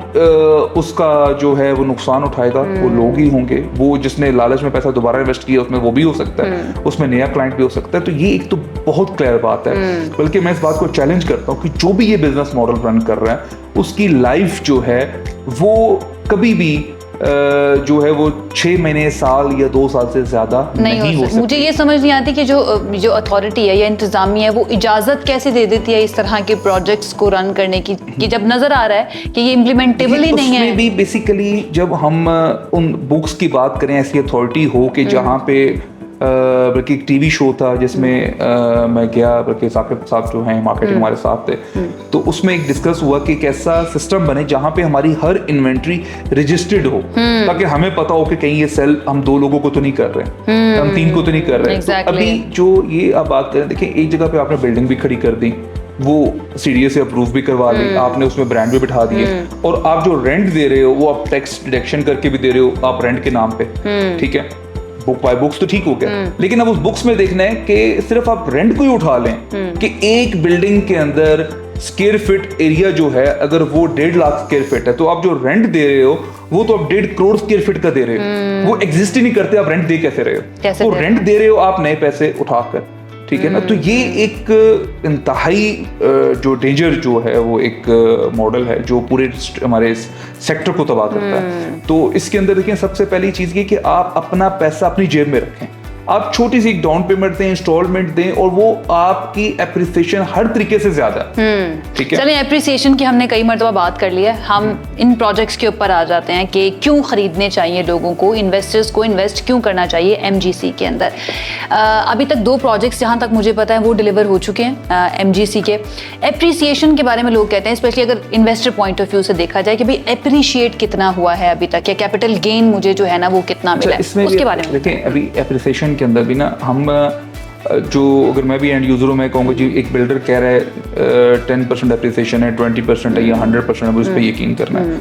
उसका जो है वो नुकसान उठाएगा? वो लोग ही होंगे। वो जिसने लालच में पैसा दोबारा इन्वेस्ट किया उसमें वो भी हो सकता है, उसमें नया क्लाइंट भी हो सकता है। तो ये एक तो बहुत क्लियर बात है। बल्कि मैं इस बात को चैलेंज करता हूँ कि जो भी ये बिजनेस मॉडल रन कर रहा है उसकी लाइफ जो है वो कभी भी जो है वो 6 महीने, साल या 2 साल से ज्यादा नहीं हो सकती। मुझे ये समझ नहीं आती कि जो अथॉरिटी है या इंतजामिया है वो इजाजत कैसे दे देती है इस तरह के प्रोजेक्ट्स को रन करने की, कि जब नजर आ रहा है कि ये इम्प्लीमेंटेबल ही नहीं है। उसमें भी बेसिकली जब हम उन बुक्स की बात करें, ऐसी अथॉरिटी हो कि जहाँ पे बल्कि एक टीवी शो था जिसमें मैं गया, बल्कि साकिब साहब जो हैं मार्केटिंग हमारे साथ थे, तो उसमें एक डिस्कस हुआ कि एक ऐसा सिस्टम बने जहाँ पे हमारी हर इन्वेंट्री रजिस्टर्ड हो, ताकि हमें पता हो कि कहीं ये सेल हम 2 लोगों को तो नहीं कर रहे, हम 3 को तो नहीं कर रहे। तो अभी जो ये आप बात करें, देखिए एक जगह पे आपने बिल्डिंग भी खड़ी कर दी, वो सीडीए से अप्रूव भी करवा दी, आपने उसमें ब्रांड भी बिठा दिए, और आप जो रेंट दे रहे हो वो आप टैक्स डिडक्शन करके भी दे रहे हो, आप रेंट के नाम पे, ठीक है, बुक बाय बुक्स तो ठीक हो गया। लेकिन अब उस बुक्स में देखना है कि सिर्फ आप रेंट को ही उठा लें कि एक बिल्डिंग के अंदर स्क्वायर फीट एरिया जो है अगर वो 1.5 लाख स्क्वायर फीट है, तो आप जो रेंट दे रहे हो वो तो आप 1.5 करोड़ स्क्वायर फीट का दे रहे हो। वो एग्जिस्ट ही नहीं करते, आप रेंट दे कैसे रहे हो? वो रेंट दे रहे हो आप नए पैसे उठाकर, ठीक है ना। तो ये एक इंतहाई जो डेंजर जो है वो एक मॉडल है जो पूरे हमारे सेक्टर को तबाह करता है। तो इसके अंदर देखिए, सबसे पहली चीज ये कि आप अपना पैसा अपनी जेब में रखें, आप छोटी सी एक डाउन पेमेंट दें, इंस्टॉलमेंट दें, और वो आपकी एप्रिसिएशन हर तरीके से ज्यादा ठीक है। चलिए, एप्रिसिएशन की हमने कई मर्तबा बात कर ली है, हम इन प्रोजेक्ट्स के ऊपर आ जाते हैं कि क्यों खरीदने चाहिए लोगों को, इन्वेस्टर्स को इन्वेस्ट क्यों करना चाहिए एमजीसी के अंदर। अभी तक 2 प्रोजेक्ट्स जहां तक मुझे पता है वो डिलीवर हो चुके हैं एमजीसी के। एप्रिसिएशन के बारे में लोग कहते हैं, स्पेशली अगर इन्वेस्टर पॉइंट ऑफ व्यू से देखा जाए कि भाई एप्रिशिएट कितना हुआ है अभी तक, या कैपिटल गेन मुझे जो है ना वो कितना मिला है, उसके बारे में देखिए। अभी एप्रिसिएशन के अंदर भी ना हम जो, अगर मैं भी एंड यूजर हूँ, मैं कहूँगा जी एक बिल्डर कह रहा है 10% एप्रिसिएशन है, 20% है या 100% है, उस पर यकीन करना है।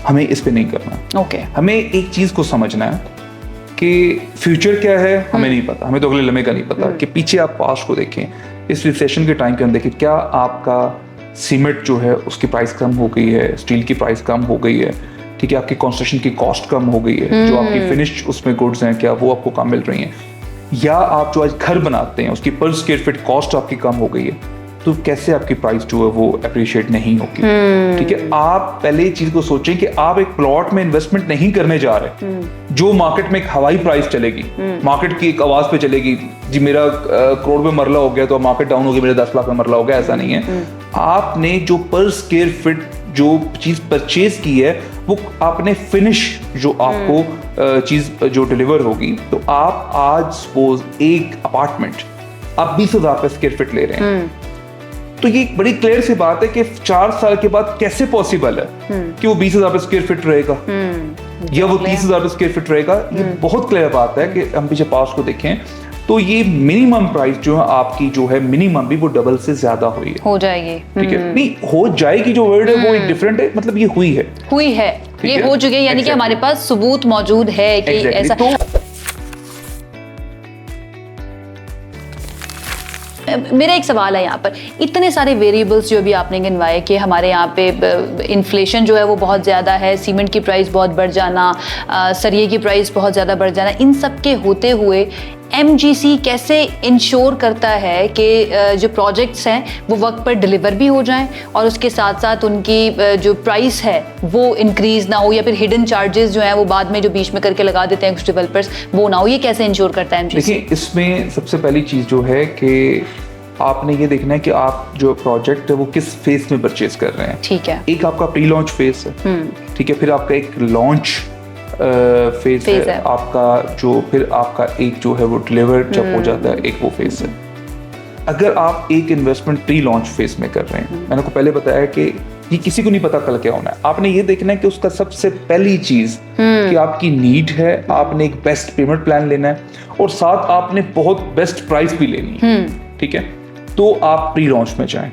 हमें इस पे नहीं करना। ओके, हमें एक चीज को समझना है कि फ्यूचर क्या है हमें नहीं पता, हमें तो अगले लम्हे का नहीं पता, कि पीछे आप पास्ट को देखें, इस रिसेशन के टाइम के अंदर देखें, क्या आपका सीमेंट जो है उसकी प्राइस कम हो गई है, स्टील की प्राइस कम हो गई है, ठीक है, आपकी कंस्ट्रक्शन की कॉस्ट कम हो गई है, जो आपकी फिनिश उसमें गुड्स हैं क्या वो आपको कम मिल रही हैं, या आप जो आज घर बनाते हैं उसकी पर स्क्वायर फीट कॉस्ट आपकी कम हो गई है, तो कैसे आपकी प्राइस जो है वो अप्रिशिएट नहीं होगी। ठीक है, आप पहले इस चीज को सोचें कि आप एक प्लॉट में इन्वेस्टमेंट नहीं करने जा रहे जो मार्केट में एक हवाई प्राइस चलेगी, मार्केट की एक आवाज पे चलेगी, जी मेरा करोड़ में मरला हो गया तो मार्केट डाउन हो गया, मेरा 10 लाख में मरला हो गया, ऐसा नहीं है। आपने जो पर स्क्वायर फीट जो चीज परचेज की है वो आपने फिनिश जो आपको चीज जो डिलीवर होगी, तो आप आज सपोज एक अपार्टमेंट आप 20,000 रुपए स्क्वायर फीट ले रहे हैं, तो ये एक बड़ी क्लियर सी बात है कि 4 साल के बाद कैसे पॉसिबल है कि वो 20,000 रुपए स्क्वायर फीट रहेगा या वो 30,000 रुपए स्क्वायर फीट रहेगा। ये बहुत क्लियर बात है कि हम पीछे पास को देखें तो ये मिनिमम प्राइस जो है आपकी जो है मिनिमम भी वो डबल से ज्यादा हुई है, हो जाएगी। ठीक है, नहीं हो जाएगी जो वर्ड है वो एक डिफरेंट है, मतलब ये हुई है ये हो चुके हैं, यानी कि हमारे पास सबूत मौजूद है कि ऐसा। मेरा एक सवाल है यहाँ पर, इतने सारे वेरिएबल्स जो भी आपने गिनवाए कि हमारे यहाँ पे इन्फ्लेशन जो है वो बहुत ज़्यादा है, सीमेंट की प्राइस बहुत बढ़ जाना, सरिये की प्राइस बहुत ज़्यादा बढ़ जाना, इन सब के होते हुए MGC कैसे इंश्योर करता है कि जो प्रोजेक्ट्स हैं वो वक्त पर डिलीवर भी हो जाएं और उसके साथ साथ उनकी जो प्राइस है वो इंक्रीज ना हो, या फिर हिडन चार्जेस जो हैं वो बाद में जो बीच में करके लगा देते हैं कुछ डेवलपर्स, वो ना हो, ये कैसे इंश्योर करता है MGC? देखिए, इसमें सबसे पहली चीज़ जो है कि आपने ये देखना है कि आप जो प्रोजेक्ट है वो किस फेज में परचेज कर रहे हैं। ठीक है। एक आपका प्री लॉन्च फेज है, ठीक है, फिर आपका एक लॉन्च फेज है आपका, जो फिर आपका एक जो है वो डिलीवर जब हो जाता है, एक वो फेज है। अगर आप एक इन्वेस्टमेंट प्री लॉन्च फेज में कर रहे हैं, मैंने को पहले बताया कि ये किसी को नहीं पता कल क्या होना है, आपने ये देखना है कि उसका सबसे पहली चीज कि आपकी नीड है, आपने एक बेस्ट पेमेंट प्लान लेना है और साथ आपने बहुत बेस्ट प्राइस भी लेनी है, ठीक है, तो आप प्री लॉन्च में जाएं,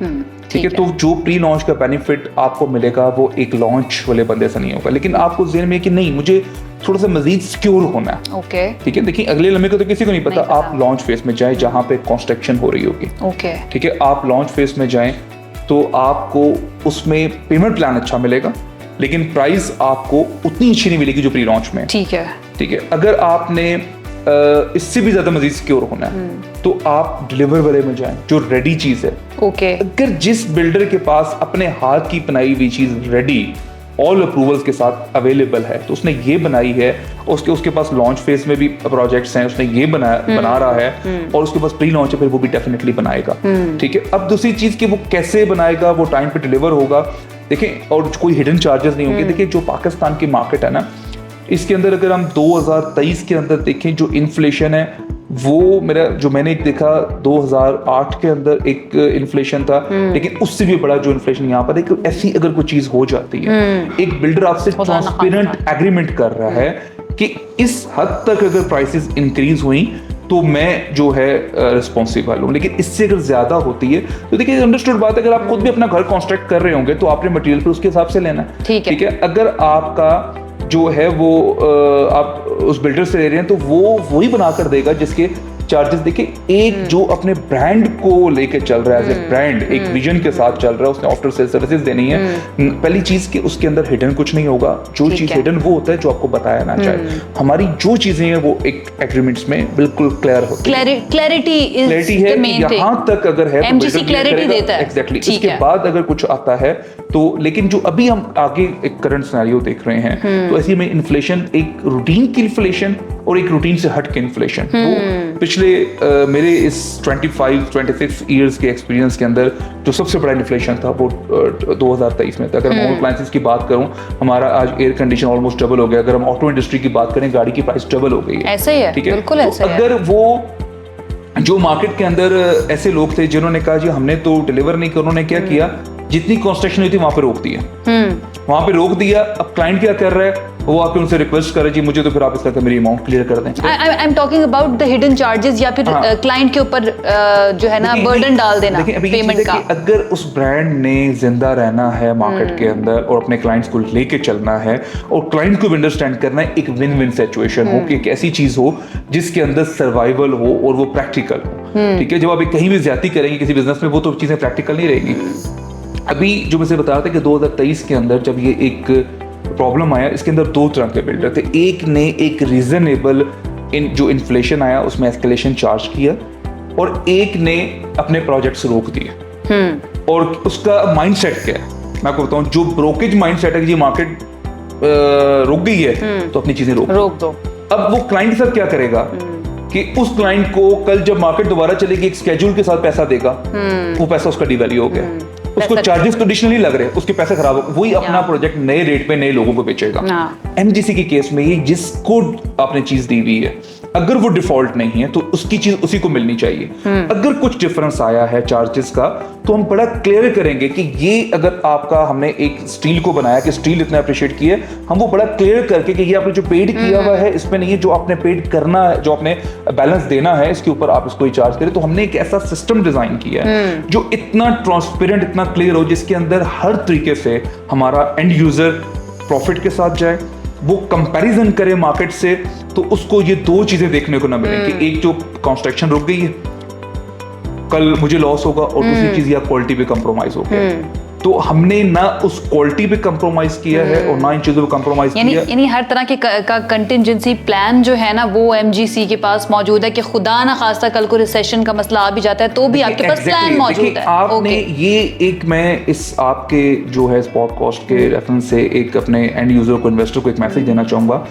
ठीक है। तो जो प्री लॉन्च का बेनिफिट आपको मिलेगा वो एक लॉन्च वाले बंदे से नहीं होगा, लेकिन आपको ज़हन में कि नहीं मुझे थोड़ा सा मजीद सिक्योर होना है, ओके, ठीक है। देखिए, अगले लम्हे को तो किसी को नहीं पता, आप लॉन्च फेज में जाएं जहां पे कंस्ट्रक्शन हो रही होगी, ओके, ठीक है। आप लॉन्च फेज में जाएं तो आपको उसमें पेमेंट प्लान अच्छा मिलेगा, लेकिन प्राइस आपको उतनी अच्छी नहीं मिलेगी जो प्री लॉन्च में, ठीक है, ठीक है। अगर आपने इससे भी ज्यादा मजीद सिक्योर होना है तो आप डिलीवर वाले में जाएं जो रेडी चीज है, ओके। अगर जिस बिल्डर के पास अपने हाथ की बनाई हुई चीज रेडी ऑल अप्रूवल्स के साथ अवेलेबल है, तो उसने ये बनाई है, उसके पास लॉन्च फेज में भी प्रोजेक्ट्स हैं, उसने ये बना रहा है और उसके पास प्री लॉन्च है, फिर वो भी डेफिनेटली बनाएगा, ठीक है। अब दूसरी चीज कि वो कैसे बनाएगा, वो टाइम पे डिलीवर होगा, देखें, और कोई हिडन चार्जेस नहीं होंगे। देखिए, जो पाकिस्तान की मार्केट है ना, इसके अंदर अगर हम 2023 के अंदर देखें, जो इन्फ्लेशन है वो मैंने देखा 2008 के अंदर एक इन्फ्लेशन था, लेकिन उससे भी बड़ा जो इन्फ्लेशन यहाँ पर, एक ऐसी अगर कोई चीज हो जाती है, एक बिल्डर आपसे ट्रांसपेरेंट एग्रीमेंट कर रहा है कि इस हद तक अगर प्राइसेस इंक्रीज हुई तो मैं जो है रिस्पॉन्सिबल हूँ, लेकिन इससे अगर ज्यादा होती है तो देखिए, अंडरस्टूड बात है, अगर आप खुद भी अपना घर कॉन्स्ट्रक्ट कर रहे होंगे तो आपने मटेरियल फिर उसके हिसाब से लेना है, ठीक है। अगर आपका जो है वो आप उस बिल्डर से ले रहे हैं तो वो वही बना कर देगा जिसके चार्जेस। देखिए, एक जो अपने ब्रांड को लेके चल रहा है, एज ए ब्रांड, एक विजन के साथ चल रहा है, उसने आफ्टर सेल सर्विसेज देनी है, पहली चीज कि उसके अंदर हिडन कुछ नहीं होगा, जो चीज हिडन वो होता है जो आपको बताया ना चाहे। हमारी जो चीजें हैं वो एक एग्रीमेंट्स में बिल्कुल क्लियर होती है, क्लैरिटी है, यहाँ तक अगर है MGC क्लैरिटी देता है, एग्जैक्टली। इसके बाद अगर कुछ आता है तो, लेकिन जो अभी हम आगे एक करंट सिनेरियो देख रहे हैं, तो ऐसी में इन्फ्लेशन, एक रूटीन की इन्फ्लेशन और एक रूटीन से हट के इन्फ्लेशन, वो पिछले मेरे इस 25-26 इयर्स के एक्सपीरियंस के अंदर जो सबसे बड़ा इन्फ्लेशन था वो 2023 में था। अगर मैं अप्लायंसेस की बात करूं, हमारा आज एयर कंडीशन ऑलमोस्ट डबल हो गया। अगर हम ऑटो इंडस्ट्री की बात करें, गाड़ी की प्राइस डबल हो गई है। ऐसा ही है, ठीक है, बिल्कुल ऐसा है। अगर वो जो मार्केट के अंदर ऐसे लोग थे जिन्होंने कहा जी हमने तो डिलीवर नहीं किया, उन्होंने क्या किया, जितनी कंस्ट्रक्शन हुई थी वहां पे रोक दिया, वहां पे रोक दिया। अब क्लाइंट क्या कर रहा है, वो आके उनसे रिक्वेस्ट करे जी मुझे तो फिर आप इसका मेरी अमाउंट क्लियर कर दें। I am talking about the hidden charges, या फिर क्लाइंट के ऊपर जो है ना बर्डन डाल देना पेमेंट का। अगर उस ब्रांड ने जिंदा रहना है मार्केट के अंदर और अपने क्लाइंट्स को लेके चलना है और क्लाइंट को भी अंडरस्टैंड करना है, एक विन विन सिचुएशन हो कि एक ऐसी चीज हो जिसके अंदर सर्वाइवल हो और वो प्रैक्टिकल हो, ठीक है। जब आप कहीं भी ज्यादती करेंगे किसी बिजनेस में, वो तो चीजें प्रैक्टिकल नहीं रहेगी। अभी जो मैं बता रहा था कि 2023 के अंदर जब ये एक प्रॉब्लम आया, इसके अंदर दो तरह के बिल्डर थे। एक ने एक रीजनेबल जो इन्फ्लेशन आया उसमें एस्केलेशन चार्ज किया, और एक ने अपने प्रोजेक्ट्स रोक दिए। और उसका माइंडसेट क्या है मैं आपको बताऊं, जो ब्रोकेज माइंडसेट है कि जी मार्केट रुक गई है तो अपनी चीजें रोक दो। अब वो क्लाइंट सर क्या करेगा कि उस क्लाइंट को कल जब मार्केट दोबारा चलेगी एक स्केड्यूल के साथ पैसा देगा, वो पैसा उसका डिवैल्यू हो गया, उसको चार्जेस ट्रेडिशनली लग रहे, उसके पैसे खराब हो, वही अपना प्रोजेक्ट नए रेट पे नए लोगों को बेचेगा। एमजीसी के केस में ये जिसको आपने चीज दी हुई है, अगर वो डिफॉल्ट नहीं है तो उसकी चीज उसी को मिलनी चाहिए। अगर कुछ डिफरेंस आया है चार्जेस का तो हम बड़ा क्लियर करेंगे कि ये अगर आपका हमने एक स्टील को बनाया कि स्टील इतना अप्रिशिएट किया, हम वो बड़ा क्लियर करके कि ये आपने जो पेड किया हुआ है इसमें नहीं है, जो आपने पेड करना है, जो आपने बैलेंस देना है इसके ऊपर आप इसको ही चार्ज करें। तो हमने एक ऐसा सिस्टम डिजाइन किया है जो इतना ट्रांसपेरेंट, इतना क्लियर हो, जिसके अंदर हर तरीके से हमारा एंड यूजर प्रॉफिट के साथ जाए, वो कंपैरिजन करे मार्केट से, तो उसको ये दो चीजें देखने को ना मिले कि एक जो कंस्ट्रक्शन रुक गई है, कल मुझे लॉस होगा, और दूसरी चीज या क्वालिटी पे कंप्रोमाइज हो गया। तो हमने ना उस क्वालिटी पे कंप्रोमाइज किया है और ना इन चीजों पे कंप्रोमाइज किया। यानी हर तरह के का कंटिजेंसी प्लान जो है ना वो एमजीसी के पास मौजूद है कि खुदा ना खास्ता कल को रिसेशन का मसला आ भी जाता है तो भी आपके पास प्लान मौजूद है। आपने ये एक, मैं इस आपके जो है पॉडकास्ट के रेफरेंस से एक अपने एंड यूजर को, इन्वेस्टर को एक मैसेज देना चाहूंगा।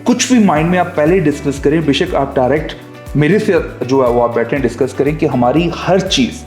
कुछ भी माइंड में आप पहले डिस्कस करें, बेशक आप डायरेक्ट मेरे से जो है वो आप बैठे डिस्कस करें कि हमारी हर चीज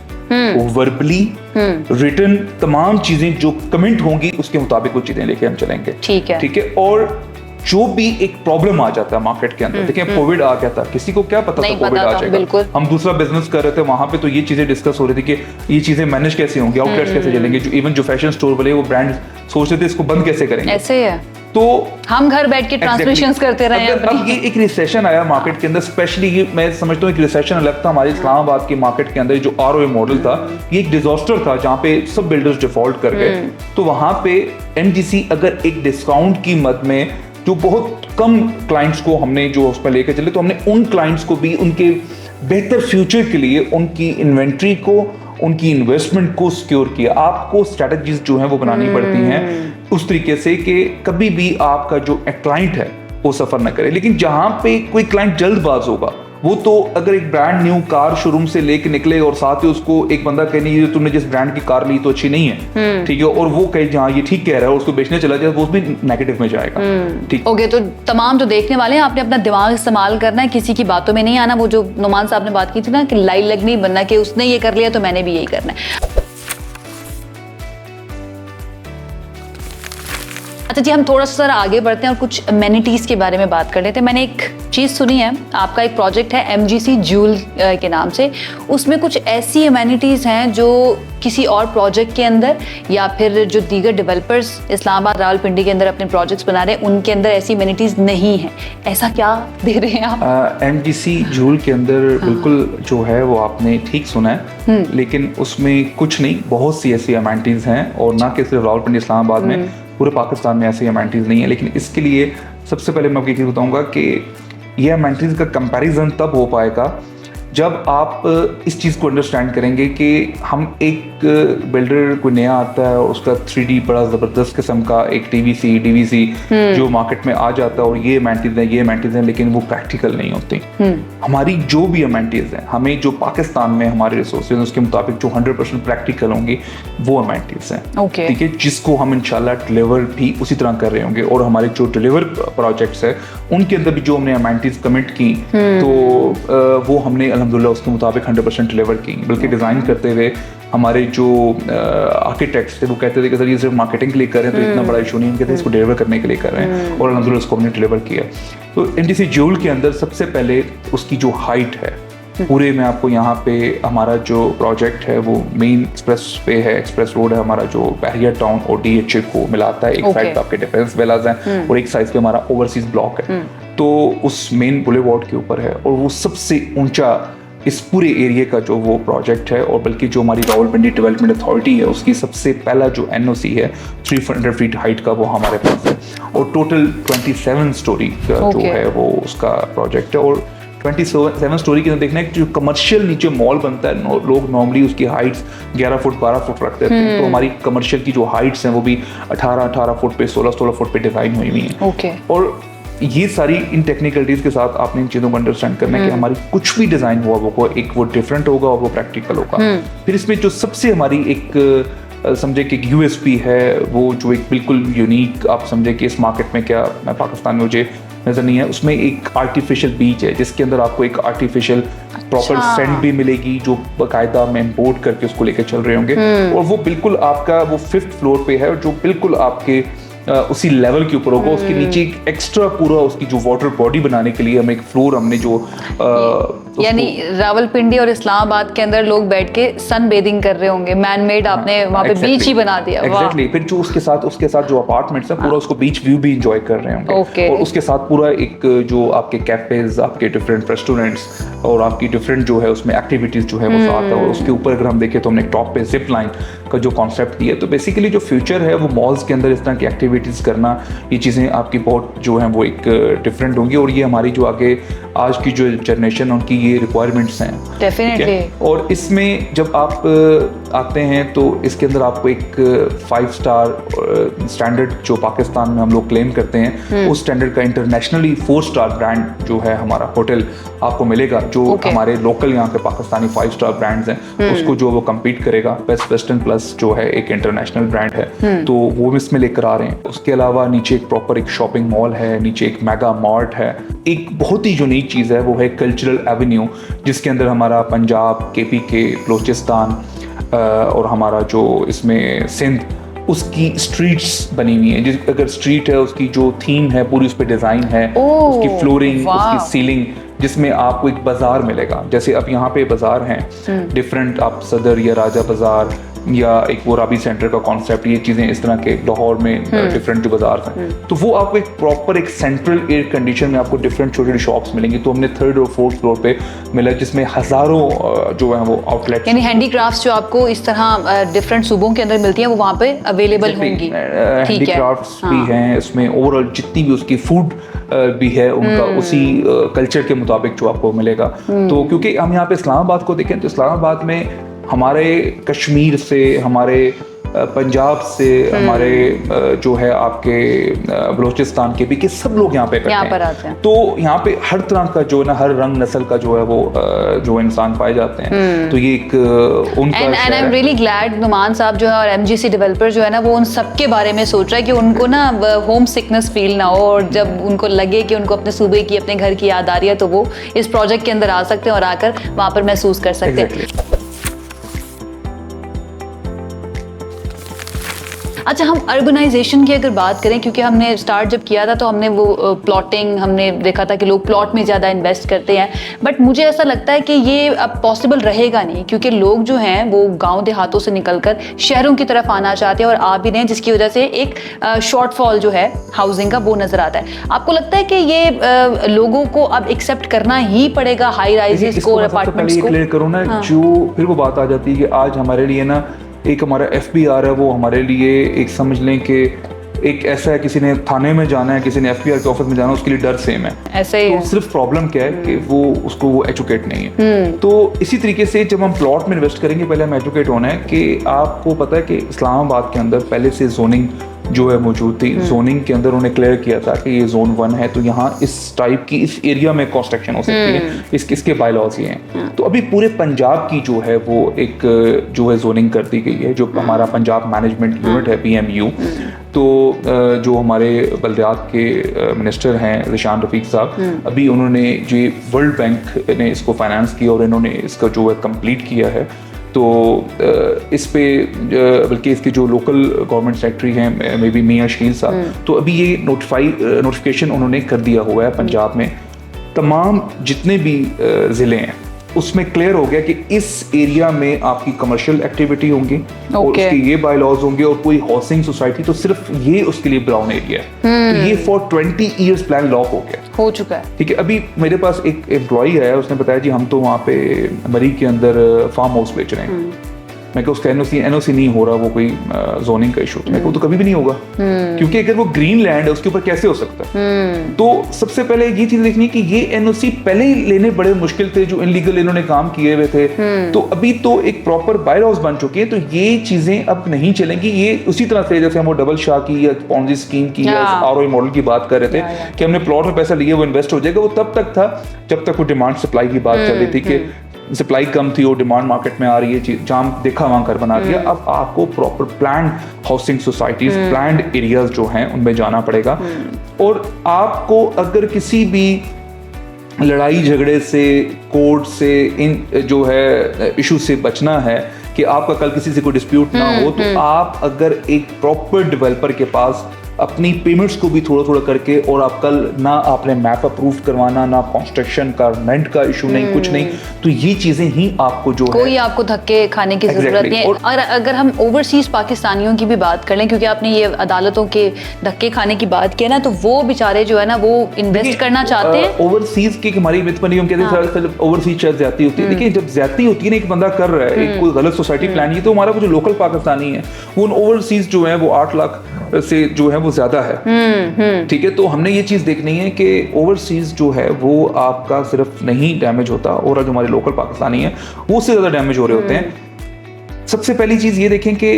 वर्बली रिटन तमाम चीजें जो कमेंट होंगी उसके मुताबिक वो चीजें लेके हम चलेंगे। ठीक है। और जो भी एक प्रॉब्लम आ जाता है मार्केट के अंदर, देखिए कोविड आ गया था, किसी को क्या पता था कोविड आ जाएगा। हम दूसरा बिजनेस कर रहे थे, वहां पे तो ये चीजें डिस्कस हो रही थी कि ये चीजें मैनेज कैसे होंगी, आउटलेट्स कैसे चलेंगे, जो इवन जो फैशन स्टोर वाले वो ब्रांड सोच रहे थे इसको बंद कैसे करेंगे। ऐसे है तो हम घर बैठ के ट्रांसलेशंस करते रहे। अब ये एक रिसेशन आया मार्केट के अंदर, स्पेशली मैं समझता हूँ एक रिसेशन अलग था हमारे इस्लामाबाद के मार्केट के अंदर। जो आरओए मॉडल था ये एक डिजास्टर था जहाँ पे सब बिल्डर्स डिफॉल्ट कर गए। तो वहां पे एमजीसी अगर एक डिस्काउंट की मद में जो बहुत कम क्लाइंट्स को हमने जो उस पर लेकर चले, तो हमने उन क्लाइंट्स को भी उनके बेहतर फ्यूचर के लिए उनकी इन्वेंट्री को, उनकी इन्वेस्टमेंट को सिक्योर किया। आपको स्ट्रेटजीज जो हैं वो बनानी पड़ती हैं उस तरीके से कि कभी भी आपका जो क्लाइंट है वो सफर ना करे। लेकिन जहां पे कोई क्लाइंट जल्दबाज होगा, वो तो अगर एक ब्रांड न्यू कार शोरूम से लेके निकले और साथ ही उसको एक बंदा कहे नहीं तुमने जिस ब्रांड की कार ली तो अच्छी नहीं है, ठीक है, और वो कहे जहाँ ये ठीक कह रहा है, उसको बेचने चला जाए, वो भी नेगेटिव में जाएगा। ठीक ओके, तो तमाम जो देखने वाले हैं आपने अपना दिमाग इस्तेमाल करना है, किसी की बातों में नहीं आना। वो जो नुमान साहब ने बात की थी ना कि लाई लग नहीं बनना कि उसने ये कर लिया तो मैंने भी यही करना है। अच्छा जी, हम थोड़ा सा आगे बढ़ते हैं और कुछ एमेनिटीज़ के बारे में बात कर लेते हैं। मैंने एक चीज़ सुनी है, आपका एक प्रोजेक्ट है एमजीसी जूल के नाम से, उसमें कुछ ऐसी एमेनिटीज़ हैं जो किसी और प्रोजेक्ट के अंदर या फिर जो दीगर डेवलपर्स इस्लामाबाद रावलपिंडी के अंदर अपने प्रोजेक्ट्स बना रहे हैं उनके अंदर ऐसी एमेनिटीज़ नहीं है। ऐसा क्या दे रहे हैं आप? एमजीसी जूल के अंदर बिल्कुल जो है वो आपने ठीक सुना है, लेकिन उसमें कुछ नहीं, बहुत सी ऐसी एमेनिटीज़ हैं, और ना कि सिर्फ रावलपिंडी इस्लामाबाद में, पूरे पाकिस्तान में ऐसी एमेनिटीज़ नहीं है। लेकिन इसके लिए सबसे पहले मैं आपको ये बताऊंगा कि ये एमेनिटीज़ का कंपैरिजन तब हो पाएगा जब आप इस चीज़ को अंडरस्टैंड करेंगे कि हम एक बिल्डर कोई नया आता है और उसका 3D बड़ा ज़बरदस्त किस्म का एक टीवीसी डीवीसी जो मार्केट में आ जाता है और ये एमेनिटीज़ हैं, लेकिन वो प्रैक्टिकल नहीं होती। हमारी जो भी एमेनिटीज़ हैं, हमें जो पाकिस्तान में हमारे रिसोर्सेज उसके मुताबिक जो 100% प्रैक्टिकल होंगी वो एमेनिटीज़ हैं, ठीक है, जिसको हम इंशाल्लाह डिलीवर भी उसी तरह कर रहे होंगे। और हमारे जो डिलीवर प्रोजेक्ट्स है उनके अंदर भी जो हमने एमेनिटीज़ कमिट की तो वो हमने अल्हम्दुलिल्लाह उसके मुताबिक 100% डिलीवर की। बल्कि डिज़ाइन करते हुए हमारे जो आर्किटेक्ट्स थे वो कहते थे कि सर ये सिर्फ मार्केटिंग के लिए कर रहे हैं तो इतना बड़ा इशू नहीं, हम कहते हैं इसको डिलीवर करने के लिए कर रहे हैं, और अल्हम्दुलिल्लाह उसको हमने डिलीवर किया। तो एमजीसी जूल के अंदर सबसे पहले उसकी जो हाइट है पूरे में, आपको यहाँ पे हमारा जो प्रोजेक्ट है वो मेन एक्सप्रेस पे है, एक्सप्रेस रोड है हमारा जो बैरियर टाउन और डीएचए को मिलाता है। एक साइड पे आपके डिफेंस विलाज हैं और एक साइड पे हमारा ओवरसीज ब्लॉक है, तो उस मेन बुलेवार्ड के ऊपर है, और वो सबसे ऊंचा इस पूरे एरिया का जो वो प्रोजेक्ट है। और बल्कि जो हमारी रावलपिंडी डेवलपमेंट अथॉरिटी है उसकी सबसे पहला जो एनओसी है 300 फीट हाइट का वो हमारे पास है, और टोटल 27 स्टोरी का जो है वो उसका प्रोजेक्ट है। और 27 स्टोरी के अंदर देखना है कि जो कमर्शियल नीचे मॉल बनता है लोग नॉर्मली उसकी हाइट्स 11 फुट 12 फुट रख देते हैं, तो हमारी कमर्शियल की जो हाइट्स हैं वो भी 18 फुट पे 16 फुट पे डिजाइन हुई हुई हैं। और ये सारी इन टेक्निकलिटीज के साथ आपने इन चीज़ों को अंडरस्टैंड करना है कि हमारी कुछ भी डिज़ाइन हुआ वो एक वो डिफरेंट होगा और वो प्रैक्टिकल होगा। फिर इसमें जो सबसे हमारी एक समझे कि यूएसपी है वो जो एक बिल्कुल यूनिक, आप समझे कि इस मार्केट में क्या मैं पाकिस्तान में मुझे नज़र नहीं है, उसमें एक आर्टिफिशियल बीच है जिसके अंदर आपको एक आर्टिफिशियल प्रॉपर सेंट भी मिलेगी जो बाकायदा में इम्पोर्ट करके उसको लेकर चल रहे होंगे। और वो बिल्कुल आपका वो 5th फ्लोर पे है जो बिल्कुल आपके उसी लेवल के ऊपर होगा। उसके नीचे एक एक्स्ट्रा पूरा उसकी जो वाटर बॉडी बनाने के लिए हम एक फ्लोर हमने जो यानी रावलपिंडी और इस्लामाबाद के अंदर लोग बैठ के सन बेदिंग कर रहे होंगे, मैन मेड आपने वहाँ पे बीच ही बना दिया। एग्जैक्टली, फिर जो उसके साथ जो अपार्टमेंट्स है पूरा उसको बीच व्यू भी एंजॉय कर रहे होंगे, और उसके साथ पूरा एक जो आपके कैफेज, आपके डिफरेंट रेस्टोरेंट्स और आपकी डिफरेंट जो है उसमें एक्टिविटीज जो है वो साथ है। और उसके ऊपर अगर हम देखें तो हमने टॉप पे जिप लाइन का जो कॉन्सेप्ट दिया है। तो बेसिकली जो फ्यूचर है वो मॉल्स के अंदर इस तरह की एक्टिविटीज करना, ये चीज़ें आपकी बहुत जो है वो एक डिफरेंट होंगी, और ये हमारी जो आगे आज की जो जनरेशन उनकी ये रिक्वायरमेंट्स हैं डेफिनेटली। और इसमें जब आप आते हैं तो इसके अंदर आपको एक 5 स्टार स्टैंडर्ड जो पाकिस्तान में हम लोग क्लेम करते हैं उस स्टैंडर्ड का इंटरनेशनली 4 स्टार ब्रांड जो है हमारा होटल आपको मिलेगा, जो हमारे लोकल यहाँ पे पाकिस्तानी 5 स्टार ब्रांड्स हैं उसको जो वो कम्पीट करेगा। बेस्ट वेस्टर्न प्लस जो है एक इंटरनेशनल ब्रांड है, तो वो इसमें लेकर आ रहे हैं। उसके अलावा नीचे एक प्रॉपर एक शॉपिंग मॉल है, नीचे एक मेगा मार्ट है। एक बहुत ही यूनिक चीज़ है वो है कल्चरल एवेन्यू, जिसके अंदर हमारा पंजाब, KPK, बलोचिस्तान और हमारा जो इसमें सिंध उसकी स्ट्रीट्स बनी हुई हैं। जिस अगर स्ट्रीट है उसकी जो थीम है पूरी उस पर डिज़ाइन है, उसकी फ्लोरिंग, उसकी सीलिंग, जिसमें आपको एक बाजार मिलेगा। जैसे अब यहाँ पे बाजार हैं डिफरेंट, आप सदर या राजा बाजार या एक वो राबी सेंटर का कॉन्सेप्ट, ये चीज़ें इस तरह के लाहौर में डिफरेंट जो बाजार हैं, तो वो आपको एक प्रॉपर एक सेंट्रल एयर कंडीशन में आपको डिफरेंट छोटी छोटी शॉप्स मिलेंगी। तो हमने 3rd और 4th फ्लोर पे मिला, जिसमें हज़ारों जो है वो आउटलेट, यानी हैंडीक्राफ्ट्स जो आपको इस तरह डिफरेंट सूबों के अंदर मिलती हैं वो वहाँ पे अवेलेबल होंगी। हैंडीक्राफ्ट्स भी हैं इसमें, ओवरऑल जितनी भी उसकी फूड भी है उनका उसी कल्चर के मुताबिक जो आपको मिलेगा। तो क्योंकि हम यहाँ पे इस्लामाबाद को देखें तो इस्लामाबाद में हमारे कश्मीर से, हमारे पंजाब से, हमारे जो है आपके बलोचिस्तान के भी, सब लोग यहाँ पे आते हैं। तो यहाँ पे हर तरह का जो है ना, हर रंग नस्ल का जो है वो जो इंसान पाए जाते हैं। तो ये एक उनका and I am really glad Numan साहब जो है और MGC डेवलपर जो है ना वो उन सब के बारे में सोच रहा है कि उनको ना होम सिकनेस फील ना हो, और जब उनको लगे कि उनको अपने सूबे की, अपने घर की याद आ रही है तो वो इस प्रोजेक्ट के अंदर आ सकते हैं और आकर वहाँ पर महसूस कर सकते हैं। अच्छा, हम अर्बनाइजेशन की अगर बात करें, क्योंकि हमने स्टार्ट जब किया था तो हमने वो प्लॉटिंग हमने देखा था कि लोग प्लॉट में ज़्यादा इन्वेस्ट करते हैं, बट मुझे ऐसा लगता है कि ये अब पॉसिबल रहेगा नहीं, क्योंकि लोग जो हैं वो गांव देहातों से निकलकर शहरों की तरफ आना चाहते हैं और आ भी रहे हैं, जिसकी वजह से एक शॉर्टफॉल जो है हाउसिंग का वो नज़र आता है। आपको लगता है कि ये लोगों को अब एक्सेप्ट करना ही पड़ेगा हाई राइजेस को और अपार्टमेंट्स को? क्लियर करूँ ना, जो फिर वो बात आ जाती है कि आज हमारे लिए ना एक हमारा FBR है, वो हमारे लिए एक समझ लें कि एक ऐसा है, किसी ने थाने में जाना है, किसी ने FBR के ऑफिस में जाना है, उसके लिए डर सेम है। ऐसे ही तो सिर्फ प्रॉब्लम क्या है कि वो उसको वो एजुकेट नहीं है। तो इसी तरीके से जब हम प्लॉट में इन्वेस्ट करेंगे पहले हम एजुकेट होना है कि आपको पता है कि इस्लामाबाद के अंदर पहले से जोनिंग जो है मौजूद थी। जोनिंग के अंदर उन्होंने क्लियर किया था कि ये जोन 1 है, तो यहाँ इस टाइप की इस एरिया में कंस्ट्रक्शन हो सकती है, इसके बायलॉज ये हैं। तो अभी पूरे पंजाब की जो है वो एक जो है जोनिंग कर दी गई है, जो हमारा पंजाब मैनेजमेंट यूनिट है PMU। तो जो हमारे बल्दियात के मिनिस्टर हैं ज़िशान रफ़ीक साहब, अभी उन्होंने जो वर्ल्ड बैंक ने इसको फाइनेंस किया और इन्होंने इसका जो है कंप्लीट किया है। तो इस पे बल्कि इसके जो लोकल गवर्नमेंट सेक्रेटरी हैं मे बी मियां शील साहब, तो अभी ये नोटिफिकेशन उन्होंने कर दिया हुआ है पंजाब में तमाम जितने भी ज़िले हैं, उसमें क्लियर हो गया कि इस एरिया में आपकी कमर्शियल एक्टिविटी होंगी और उसके ये बायलॉज होंगे और कोई हाउसिंग सोसाइटी, तो सिर्फ ये उसके लिए ब्राउन एरिया है। तो ये फॉर 20 ईयर्स प्लान लॉक हो चुका है। ठीक है। अभी मेरे पास एक एम्प्लॉई है, उसने बताया जी हम तो वहाँ पे मरी के अंदर फार्म हाउस बेच रहे हैं। मैं उसका NOC नहीं हो रहा, वो कोई जोनिंग का इशू, मैं तो कभी भी नहीं होगा, क्योंकि अगर वो ग्रीन लैंड है उसके ऊपर कैसे हो सकता है। तो सबसे पहले ये चीज देखनी कि ये NOC पहले ही लेने बड़े मुश्किल थे, जो इनलीगल इन्होंने काम किए हुए थे। तो अभी तो एक प्रॉपर बायलॉज बन चुकी है, तो ये चीजें अब नहीं चलेंगी। ये उसी तरह से जैसे हम वो डबल शाह की या पॉन्जी स्कीम की या ROI मॉडल की बात कर रहे थे कि हमने प्लॉट में पैसा लिया वो इन्वेस्ट हो जाएगा, वो तब तक था जब तक वो डिमांड सप्लाई की बात चल रही थी कि सप्लाई कम थी और डिमांड मार्केट में आ रही है, जहां देखा वहां घर बना दिया। अब आपको proper planned housing societies, planned areas जो हैं उनमें जाना पड़ेगा। और आपको अगर किसी भी लड़ाई झगड़े से, कोर्ट से, इन जो है इशू से बचना है कि आपका कल किसी से कोई डिस्प्यूट ना हो, तो आप अगर एक प्रॉपर डेवलपर के पास अपनी पेमेंट्स को भी थोड़ा थोड़ा करके, और आप कल ना आपने मैप अप्रूव करवाना, ना कंस्ट्रक्शन का रेंट का इशू नहीं, कुछ नहीं, तो ये चीजें ही आपको जो कोई आपको धक्के खाने की जरूरत नहीं है। और अगर हम ओवरसीज पाकिस्तानियों की भी बात कर लें, क्योंकि आपने ये अदालतों के धक्के खाने की बात की है ना, तो वो बेचारे जो है ना वो इन्वेस्ट करना चाहते हैं ओवरसीज की। हमारी मिथ बनी, हम कहते हैं ओवरसीज शायद ज्यादा होती है। देखिए जब ज्यादा होती है ना, एक बंदा कर रहा है एक कोई गलत सोसाइटी प्लान, ये तो हमारा जो लोकल पाकिस्तानी है वो ओवरसीज जो है वो 8 लाख से जो है वो ज्यादा है। ठीक है, तो हमने ये चीज देखनी है कि ओवरसीज जो है वो आपका सिर्फ नहीं डैमेज होता, और जो हमारे लोकल पाकिस्तानी है वो उससे ज्यादा डैमेज हो रहे होते हैं। सबसे पहली चीज ये देखें कि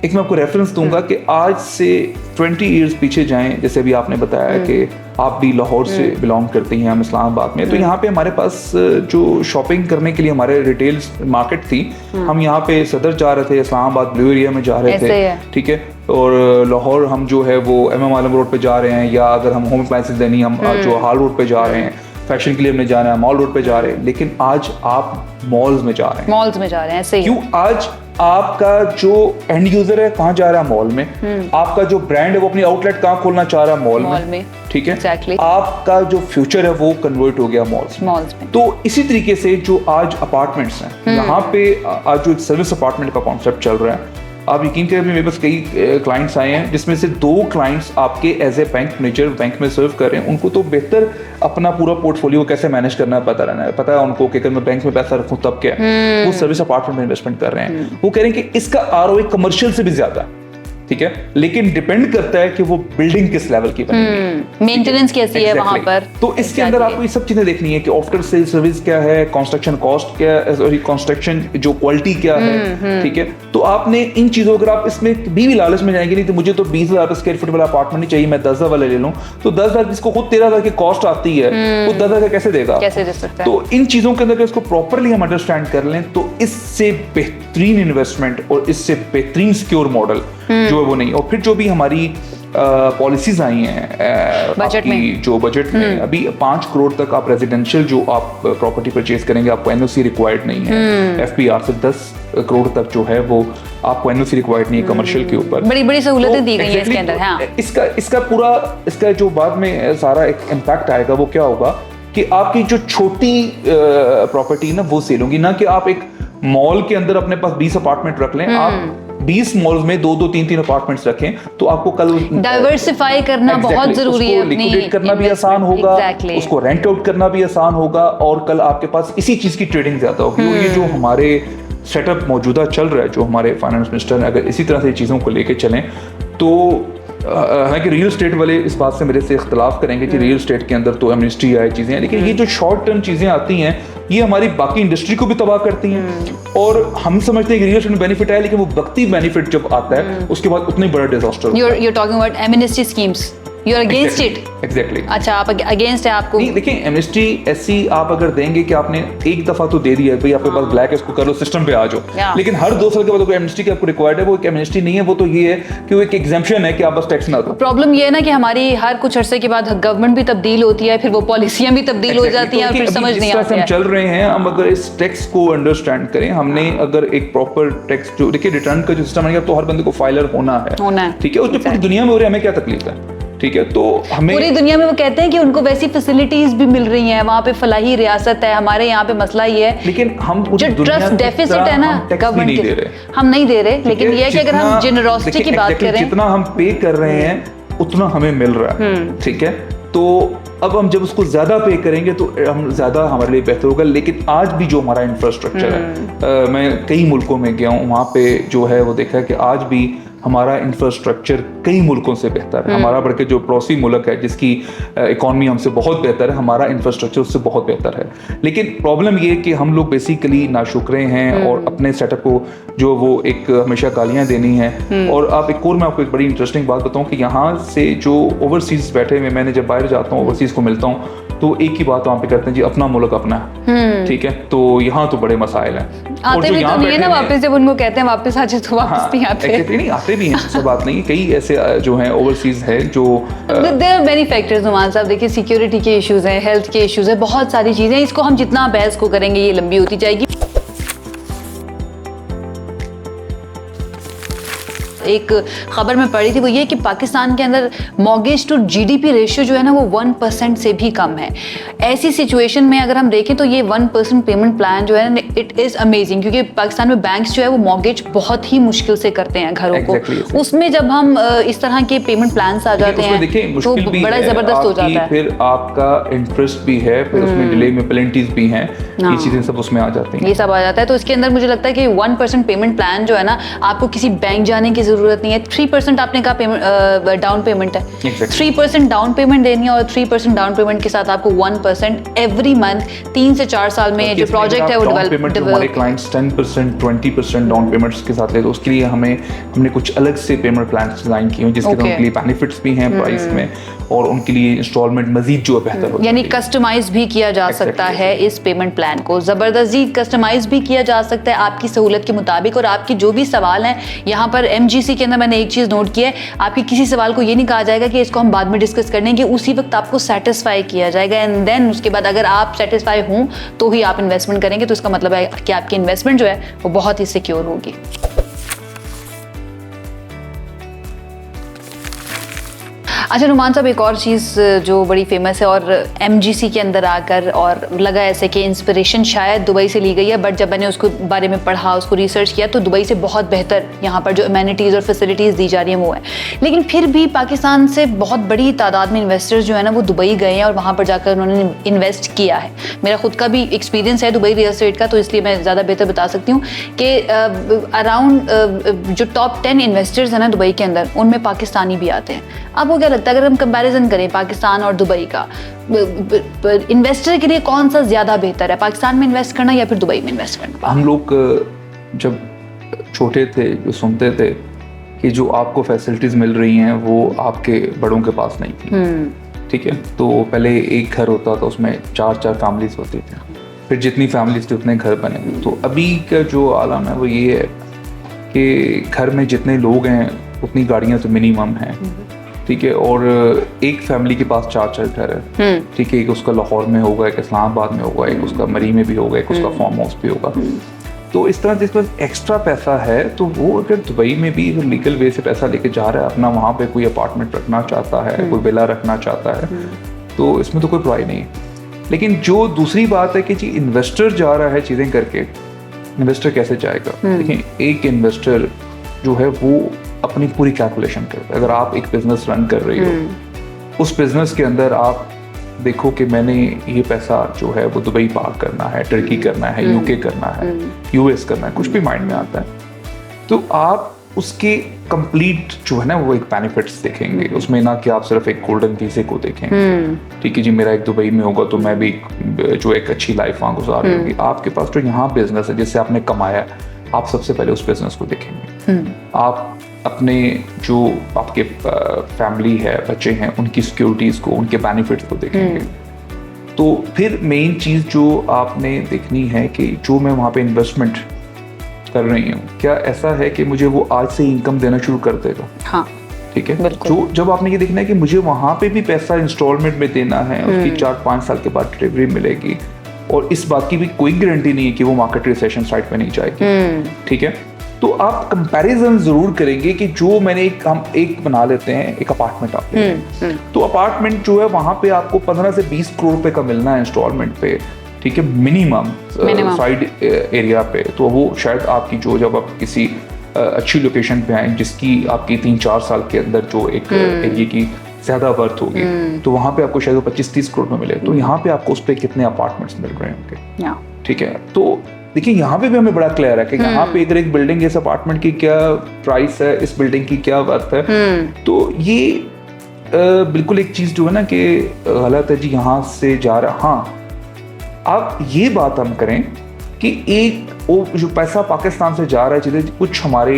एक मैं आपको रेफरेंस दूंगा कि आज से 20 इयर्स पीछे जाएं, जैसे अभी आपने बताया कि आप भी लाहौर से बिलोंग करती हैं, हम इस्लामाबाद में, तो यहाँ पे हमारे पास जो शॉपिंग करने के लिए हमारे रिटेल मार्केट थी, हम यहाँ पे सदर जा रहे थे, इस्लामाबाद ब्लू एरिया में जा रहे थे, ठीक है, और लाहौर हम जो है वो MM आलम रोड पे जा रहे हैं, या अगर हम होम अप्लायंसेस देनी हम जो हाल रोड पे जा रहे हैं, फैशन के लिए हमने जाना है मॉल रोड पे जा रहे हैं, लेकिन आज आप मॉल्स में जा रहे हैं, मॉल्स में जा रहे हैं। सही क्यों? आज आपका जो एंड यूजर है कहाँ जा रहा है? मॉल में। आपका जो ब्रांड है वो अपनी आउटलेट कहाँ खोलना चाह रहा है? मॉल में। ठीक है, exactly. आपका जो फ्यूचर है वो कन्वर्ट हो गया मॉल्स में। तो इसी तरीके से जो आज अपार्टमेंट्स हैं, यहाँ पे आज जो सर्विस अपार्टमेंट का कॉन्सेप्ट चल रहा है, आप यकीन करें मेरे पास कई क्लाइंट्स आए हैं जिसमें से 2 क्लाइंट्स आपके as a bank manager bank में सर्व कर रहे हैं। उनको तो बेहतर अपना पूरा पोर्टफोलियो कैसे मैनेज करना है पता है उनको कि अगर मैं बैंक में पैसा रखूं तब क्या है। वो सर्विस अपार्टमेंट में इन्वेस्टमेंट कर रहे हैं। वो कह रहे हैं कि इसका ROI कमर्शियल से भी ज्यादा है, ठीक है, लेकिन डिपेंड करता है कि वो बिल्डिंग किस लेवल की बनेगी, मेंटेनेंस कैसी है वहां पर। तो इसके अंदर आपको ये सब चीजें देखनी है कि आफ्टर सेल सर्विस क्या है, कंस्ट्रक्शन कॉस्ट क्या है, सॉरी कंस्ट्रक्शन जो क्वालिटी क्या है, ठीक है। तो आपने इन चीजों, अगर आप इसमें भी लालच में जाएंगे, नहीं तो मुझे तो 20,000 स्क्वायर फुट वाला अपार्टमेंट नहीं चाहिए, मैं 10,000 वाला ले लूं, तो 10,000 जिसको खुद 13,000 की कॉस्ट आती है वो 10,000 कैसे देगा? कैसे दे सकता है? तो इन चीजों के अंदर इसको प्रॉपरली हम अंडरस्टैंड कर लें तो इससे बेहतरीन इन्वेस्टमेंट और इससे बेहतरीन सिक्योर मॉडल जो है वो नहीं। और फिर जो भी हमारी पॉलिसीज आई हैं बजट में, जो बजट में अभी 5 करोड़ तक आप रेजिडेंशियल जो आप प्रॉपर्टी परचेज करेंगे आपको NOC रिक्वायर्ड नहीं है। FPR से 10 करोड़ तक जो है वो आपको NOC रिक्वायर्ड नहीं है कमर्शियल के ऊपर। बड़ी बड़ी सहूलतें दी गई हैं इसके अंदर। हाँ, इसका जो बाद में सारा एक इम्पैक्ट आएगा वो क्या होगा कि आपकी जो छोटी प्रॉपर्टी ना वो सेल होगी, ना कि आप एक मॉल के अंदर अपने पास 20 अपार्टमेंट रख लें, आप 20 मॉल्स में 2-2 3-3 अपार्टमेंट्स रखें, तो आपको कल डाइवर्सिफाई करना बहुत जरूरी है। लिक्विडेट करना भी आसान होगा, उसको रेंट आउट करना भी आसान होगा, और कल आपके पास इसी चीज की ट्रेडिंग ज्यादा होगी। ये जो हमारे सेटअप मौजूदा चल रहा है, जो हमारे फाइनेंस मिनिस्टर ने अगर इसी तरह से चीजों को लेके चलें, तो हालांकि रियल एस्टेट वाले इस बात से मेरे से इख्तलाफ करेंगे कि रियल एस्टेट के अंदर तो एमनेस्टी आई चीज़ें हैं, लेकिन ये जो शॉर्ट टर्म चीज़ें आती हैं ये हमारी बाकी इंडस्ट्री को भी तबाह करती हैं। और हम समझते हैं कि रियल एस्टेट में बेनिफिट है, लेकिन वो वक्ती बेनिफिट जब आता है उसके बाद उतनी बड़ा disaster. You're talking about amnesty schemes. You're against it. Exactly. अच्छा, आप अगेंस्ट है आपको? नहीं, देखिए एमनेस्टी ऐसी आप अगर देंगे कि आपने एक दफा तो दे दिया भाई आपके पास ब्लैक है इसको कर लो सिस्टम पे आ जाओ, लेकिन हर 2 साल के बाद कोई एमनेस्टी की आपको रिक्वायर्ड है, वो एक एमनेस्टी नहीं है, वो तो ये है कि वो एक एग्जेम्पशन है कि आप बस टैक्स ना दो। प्रॉब्लम ये है ना कि हमारी हर कुछ अरसे के बाद गवर्नमेंट भी तब्दील होती है, फिर वो पॉलिसियां भी तब्दील हो जाती हैं, और फिर समझ नहीं आता है। हम चल रहे हैं, हम अगर इस टैक्स को अंडरस्टैंड करें, हमने अगर एक प्रॉपर टैक्स जो देखिए रिटर्न का जो सिस्टम है, तो हर बंदे को फाइलर होना है, ठीक है, और जो पूरी दुनिया में हो रहा है, हमें क्या तकलीफ है, ठीक है। तो हमें पूरी दुनिया में वो कहते हैं कि उनको वैसी फैसिलिटीज भी मिल रही हैं, वहाँ पे फलाही रियासत है, हमारे यहाँ पे मसला ये है, लेकिन हम जो ट्रस्ट डेफिसिट है ना गवर्नमेंट के, हम नहीं दे रहे, लेकिन ये है कि अगर हम जेनरोसिटी की बात करें, जितना हम पे कर रहे हैं उतना हमें मिल रहा है, ठीक है। तो अब हम जब उसको ज्यादा पे करेंगे तो हम ज्यादा हमारे लिए बेहतर होगा। लेकिन आज भी जो हमारा इंफ्रास्ट्रक्चर है, मैं कई मुल्कों में गया हूँ, वहाँ पे जो है वो देखा है कि आज भी हमारा इंफ्रास्ट्रक्चर कई मुल्कों से बेहतर है। हमारा बढ़ के जो पड़ोसी मुल्क है जिसकी इकॉनमी हमसे बहुत बेहतर है, हमारा इंफ्रास्ट्रक्चर उससे बहुत बेहतर है। लेकिन प्रॉब्लम ये है कि हम लोग बेसिकली नाशुक्रे हैं और अपने सेटअप को जो वो एक हमेशा गालियां देनी है। और आप एक और मैं आपको एक बड़ी इंटरेस्टिंग बात बताऊं कि यहाँ से जो ओवरसीज बैठे हुए, मैंने जब बाहर जाता हूँ ओवरसीज को मिलता हूँ, तो एक ही बात वहाँ पे करते हैं जी, अपना मुल्क अपना है, ठीक है। तो यहाँ तो बड़े मसाइल हैं, आते भी तो नहीं है ना वापस, जब उनको कहते हैं वापस आ जाए तो वापस नहीं आते। नहीं आते भी हैं, ऐसा बात नहीं है। कई ऐसे जो हैं ओवरसीज है जो there are many factors Numan साहब। देखिए सिक्योरिटी के इश्यूज हैं, हेल्थ के इश्यूज हैं, बहुत सारी चीजें, इसको हम जितना बहस को करेंगे ये लंबी होती जाएगी। एक खबर में पढ़ी थी, वो ये कि पाकिस्तान के अंदर मॉर्गेज टू जीडीपी रेशियो जो है ना वो 1% से भी कम है। ऐसी सिचुएशन में अगर हम देखें तो ये 1% पेमेंट प्लान जो है ना इट इज़ अमेजिंग, क्योंकि पाकिस्तान में बैंक्स जो है वो मॉर्गेज बहुत ही मुश्किल से करते हैं घरों को। उसमें जब हम इस तरह के पेमेंट प्लान्स आ जाते हैं तो बड़ा ज़बरदस्त हो जाता है। फिर आपका इंटरेस्ट भी है, फिर उसमें डिले में पेनल्टीज भी हैं, ये चीज़ें सब उसमें आ जाती हैं, ये सब आ जाता है। तो इसके अंदर मुझे लगता है कि 1% पेमेंट प्लान जो है ना, आपको किसी बैंक जाने की ज़रूरत नहीं है। 3% आपने कहा पेमेंट डाउन पेमेंट है, 3% डाउन पेमेंट देनी है और 3% डाउन पेमेंट के साथ आपको 1% एवरी मंथ 3 से 4 साल में जो प्रोजेक्ट है वो डेवलप। हमारे क्लाइंट्स 10%, 20% डाउन पेमेंट्स के साथ ले, तो उसके लिए हमने कुछ अलग से पेमेंट प्लान डिजाइन किए हैं जिसके उनके लिए बेनिफिट्स भी हैं प्राइस में, और उनके लिए इंस्टॉलमेंट मजीद जो बेहतर हो, यानी कस्टमाइज भी किया जा सकता है इस पेमेंट प्लान को। ज़बरदस्त जी, कस्टमाइज भी किया जा सकता है आपकी सहूलत के मुताबिक। और आपकी जो भी सवाल हैं यहाँ पर MGC के अंदर मैंने एक चीज़ नोट की है, आपकी किसी सवाल को ये नहीं कहा जाएगा कि इसको हम बाद में डिस्कस कर लेंगे, उसी वक्त आपको सेटिस्फाई किया जाएगा एंड देन उसके बाद अगर आप सेटिस्फाई हों तो ही आप इन्वेस्टमेंट करेंगे। तो इसका मतलब है कि आपकी इन्वेस्टमेंट जो है वो बहुत ही सिक्योर होगी। अच्छा नुमान साहब, एक और चीज़ जो बड़ी फेमस है और MGC के अंदर आकर और लगा ऐसे कि इंस्पिरेशन शायद दुबई से ली गई है, बट जब मैंने उसको बारे में पढ़ा, उसको रिसर्च किया तो दुबई से बहुत बेहतर यहाँ पर जो अमेनिटीज़ और फैसिलिटीज़ दी जा रही हैं वो है। लेकिन फिर भी पाकिस्तान से बहुत बड़ी तादाद में इन्वेस्टर्स जो है ना वो दुबई गए हैं और वहाँ पर जाकर उन्होंने इन्वेस्ट किया है। मेरा खुद का भी एक्सपीरियंस है दुबई रियल एस्टेट का, तो इसलिए मैं ज़्यादा बेहतर बता सकती हूँ कि अराउंड जो टॉप 10 इन्वेस्टर्स हैं ना दुबई के अंदर, उनमें पाकिस्तानी भी आते हैं। आपको क्या लगता है अगर हम कंपैरिजन करें पाकिस्तान और दुबई का, इन्वेस्टर के लिए कौन सा ज़्यादा बेहतर है, पाकिस्तान में इन्वेस्ट करना या फिर दुबई में इन्वेस्ट करना? हम लोग जब छोटे थे जो सुनते थे कि जो आपको फैसिलिटीज़ मिल रही हैं वो आपके बड़ों के पास नहीं थी, ठीक है। तो पहले एक घर होता था, उसमें 4 फैमिलीज होती थी, फिर जितनी फैमिलीज थे उतने घर बने। तो अभी का जो आलम है वो ये है कि घर में जितने लोग हैं उतनी गाड़ियाँ तो मिनिमम हैं, ठीक है। और एक फैमिली के पास 4 घर है, ठीक है। एक उसका लाहौर में होगा, एक इस्लामाबाद में होगा, एक उसका मरी में भी होगा, एक उसका फार्म हाउस भी होगा। तो इस तरह जिस पर एक्स्ट्रा पैसा है तो वो अगर दुबई में भी लीगल वे से पैसा लेके जा रहा है, अपना वहाँ पे कोई अपार्टमेंट रखना चाहता है, कोई विला रखना चाहता है, तो इसमें तो कोई बुराई नहीं है। लेकिन जो दूसरी बात है कि जी इन्वेस्टर जा रहा है चीज़ें करके, इन्वेस्टर कैसे जाएगा? देखिए, एक इन्वेस्टर जो है वो अपनी पूरी कैलकुलेशन करता है। अगर आप एक बिजनेस रन कर रही हो, उस बिजनेस के अंदर आप देखो कि मैंने ये पैसा जो है वो दुबई पार्क करना है, टर्की करना है, UK करना है, US करना है, कुछ भी माइंड में आता है, तो आप उसके कंप्लीट जो है ना वो एक बेनिफिट्स देखेंगे उसमें, ना कि आप सिर्फ एक गोल्डन वीजे को देखेंगे। ठीक है जी, मेरा एक दुबई में होगा तो मैं भी जो एक अच्छी लाइफ वहाँ गुजार रही होगी। आपके पास जो यहाँ बिजनेस है जिससे आपने कमाया, आप सबसे पहले उस बिजनेस को देखेंगे। आप अपने जो आपके फैमिली है, बच्चे हैं, उनकी सिक्योरिटीज़ को, उनके बेनिफिट्स को देखेंगे। तो फिर मेन चीज़ जो आपने देखनी है कि जो मैं वहाँ पे इन्वेस्टमेंट कर रही हूँ, क्या ऐसा है कि मुझे वो आज से इनकम देना शुरू कर देगा? हाँ, ठीक है। तो जब आपने ये देखना है कि मुझे वहाँ पे भी पैसा इंस्टॉलमेंट में देना है, उसकी 4-5 साल के बाद डिलीवरी मिलेगी, और इस बात की भी कोई गारंटी नहीं है कि वो मार्केट रिसेशन साइड पे नहीं जाएगी, ठीक है। तो आप कंपैरिजन जरूर करेंगे कि जो मैंने हम एक बना लेते हैं, एक अपार्टमेंट आप तो अपार्टमेंट जो है वहाँ पे आपको 15 से 20 करोड़ रुपए का मिलना है इंस्टॉलमेंट पे, ठीक है, मिनिमम साइड एरिया पे। तो वो शायद आपकी जो जब आप किसी अच्छी लोकेशन पे आए जिसकी आपकी 3-4 साल के अंदर जो एक एरिया की ज़्यादा वर्थ होगी, तो वहाँ पे आपको शायद 25-30 करोड़ में मिले। तो यहाँ पे आपको उस पर कितने अपार्टमेंट्स मिल रहे होंगे, ठीक है। तो देखिए यहाँ पे भी हमें बड़ा क्लियर है कि यहाँ पे इधर एक बिल्डिंग, इस अपार्टमेंट की क्या प्राइस है, इस बिल्डिंग की क्या वर्थ है। तो ये बिल्कुल एक चीज़ जो है ना कि गलत है जी, यहाँ से जा रहा। हाँ, अब ये बात हम करें कि एक वो जो पैसा पाकिस्तान से जा रहा है, चीज़ें कुछ हमारे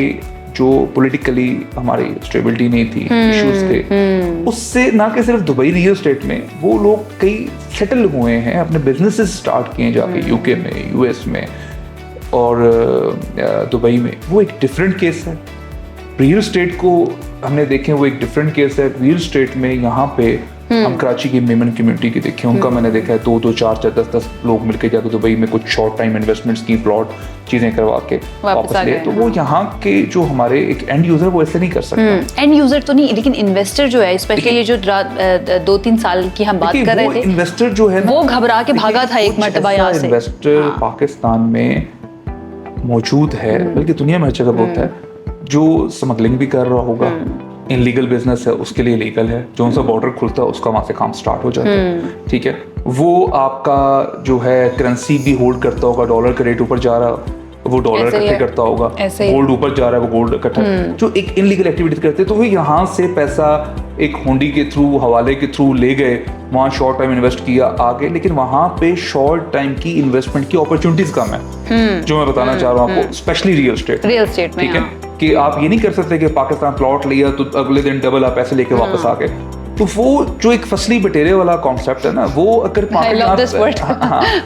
जो पॉलिटिकली हमारी स्टेबिलिटी नहीं थी, इश्यूज थे, उससे ना कि सिर्फ दुबई रियल एस्टेट में वो लोग कई सेटल हुए हैं, अपने बिजनेसेस स्टार्ट किए जाके UK में, US में और दुबई में। वो एक डिफरेंट केस है। रियल एस्टेट को हमने देखें, वो एक डिफरेंट केस है। रियल एस्टेट में यहाँ पे हम कराची की मेमन कम्युनिटी की देखें, उनका मैंने देखा है 2-2, 4-4, 10-10 लोग मिलकर जाते दुबई में कुछ शॉर्ट टाइम इन्वेस्टमेंट्स की, प्लॉट चीजें करवा के वापस ले। तो वो यहाँ के जो हमारे एक एंड यूजर वो ऐसे नहीं कर सकता। एंड यूजर तो नहीं, लेकिन इन्वेस्टर जो है, स्पेशली ये जो 2-3 साल की हम बात कर रहे थे, इन्वेस्टर जो है वो घबरा के भागा था एक मरतबा यहाँ से। इन्वेस्टर पाकिस्तान में मौजूद है, बल्कि दुनिया में हर जगह होता है, जो स्मगलिंग भी कर रहा होगा, इनलीगल बिजनेस है उसके लिए लीगल है, जो उनसा बॉर्डर खुलता है उसका वहां से काम स्टार्ट हो जाता है, ठीक है। वो आपका जो है करेंसी भी होल्ड करता होगा, डॉलर का रेट ऊपर जा रहा वो डॉलर इकट्ठे करता होगा, गोल्ड ऊपर जा रहा है वो गोल्ड इकट्ठा, जो एक इनलीगल एक्टिविटीज करते हैं। तो वो यहाँ से पैसा एक हुंडी के थ्रू, हवाले के थ्रू ले गए, वहाँ शॉर्ट टाइम इन्वेस्ट किया आगे, लेकिन वहाँ पे शॉर्ट टाइम की इन्वेस्टमेंट की अपॉर्चुनिटीज कम है, जो मैं बताना चाह रहा हूँ आपको, स्पेशली रियल एस्टेट में, ठीक है। कि आप ये नहीं कर सकते कि पाकिस्तान प्लॉट लिया तो अगले दिन डबल आप पैसे लेके वापस आ गए। तो वो जो एक फसली बटेरे वाला कॉन्सेप्ट है ना, वो अगर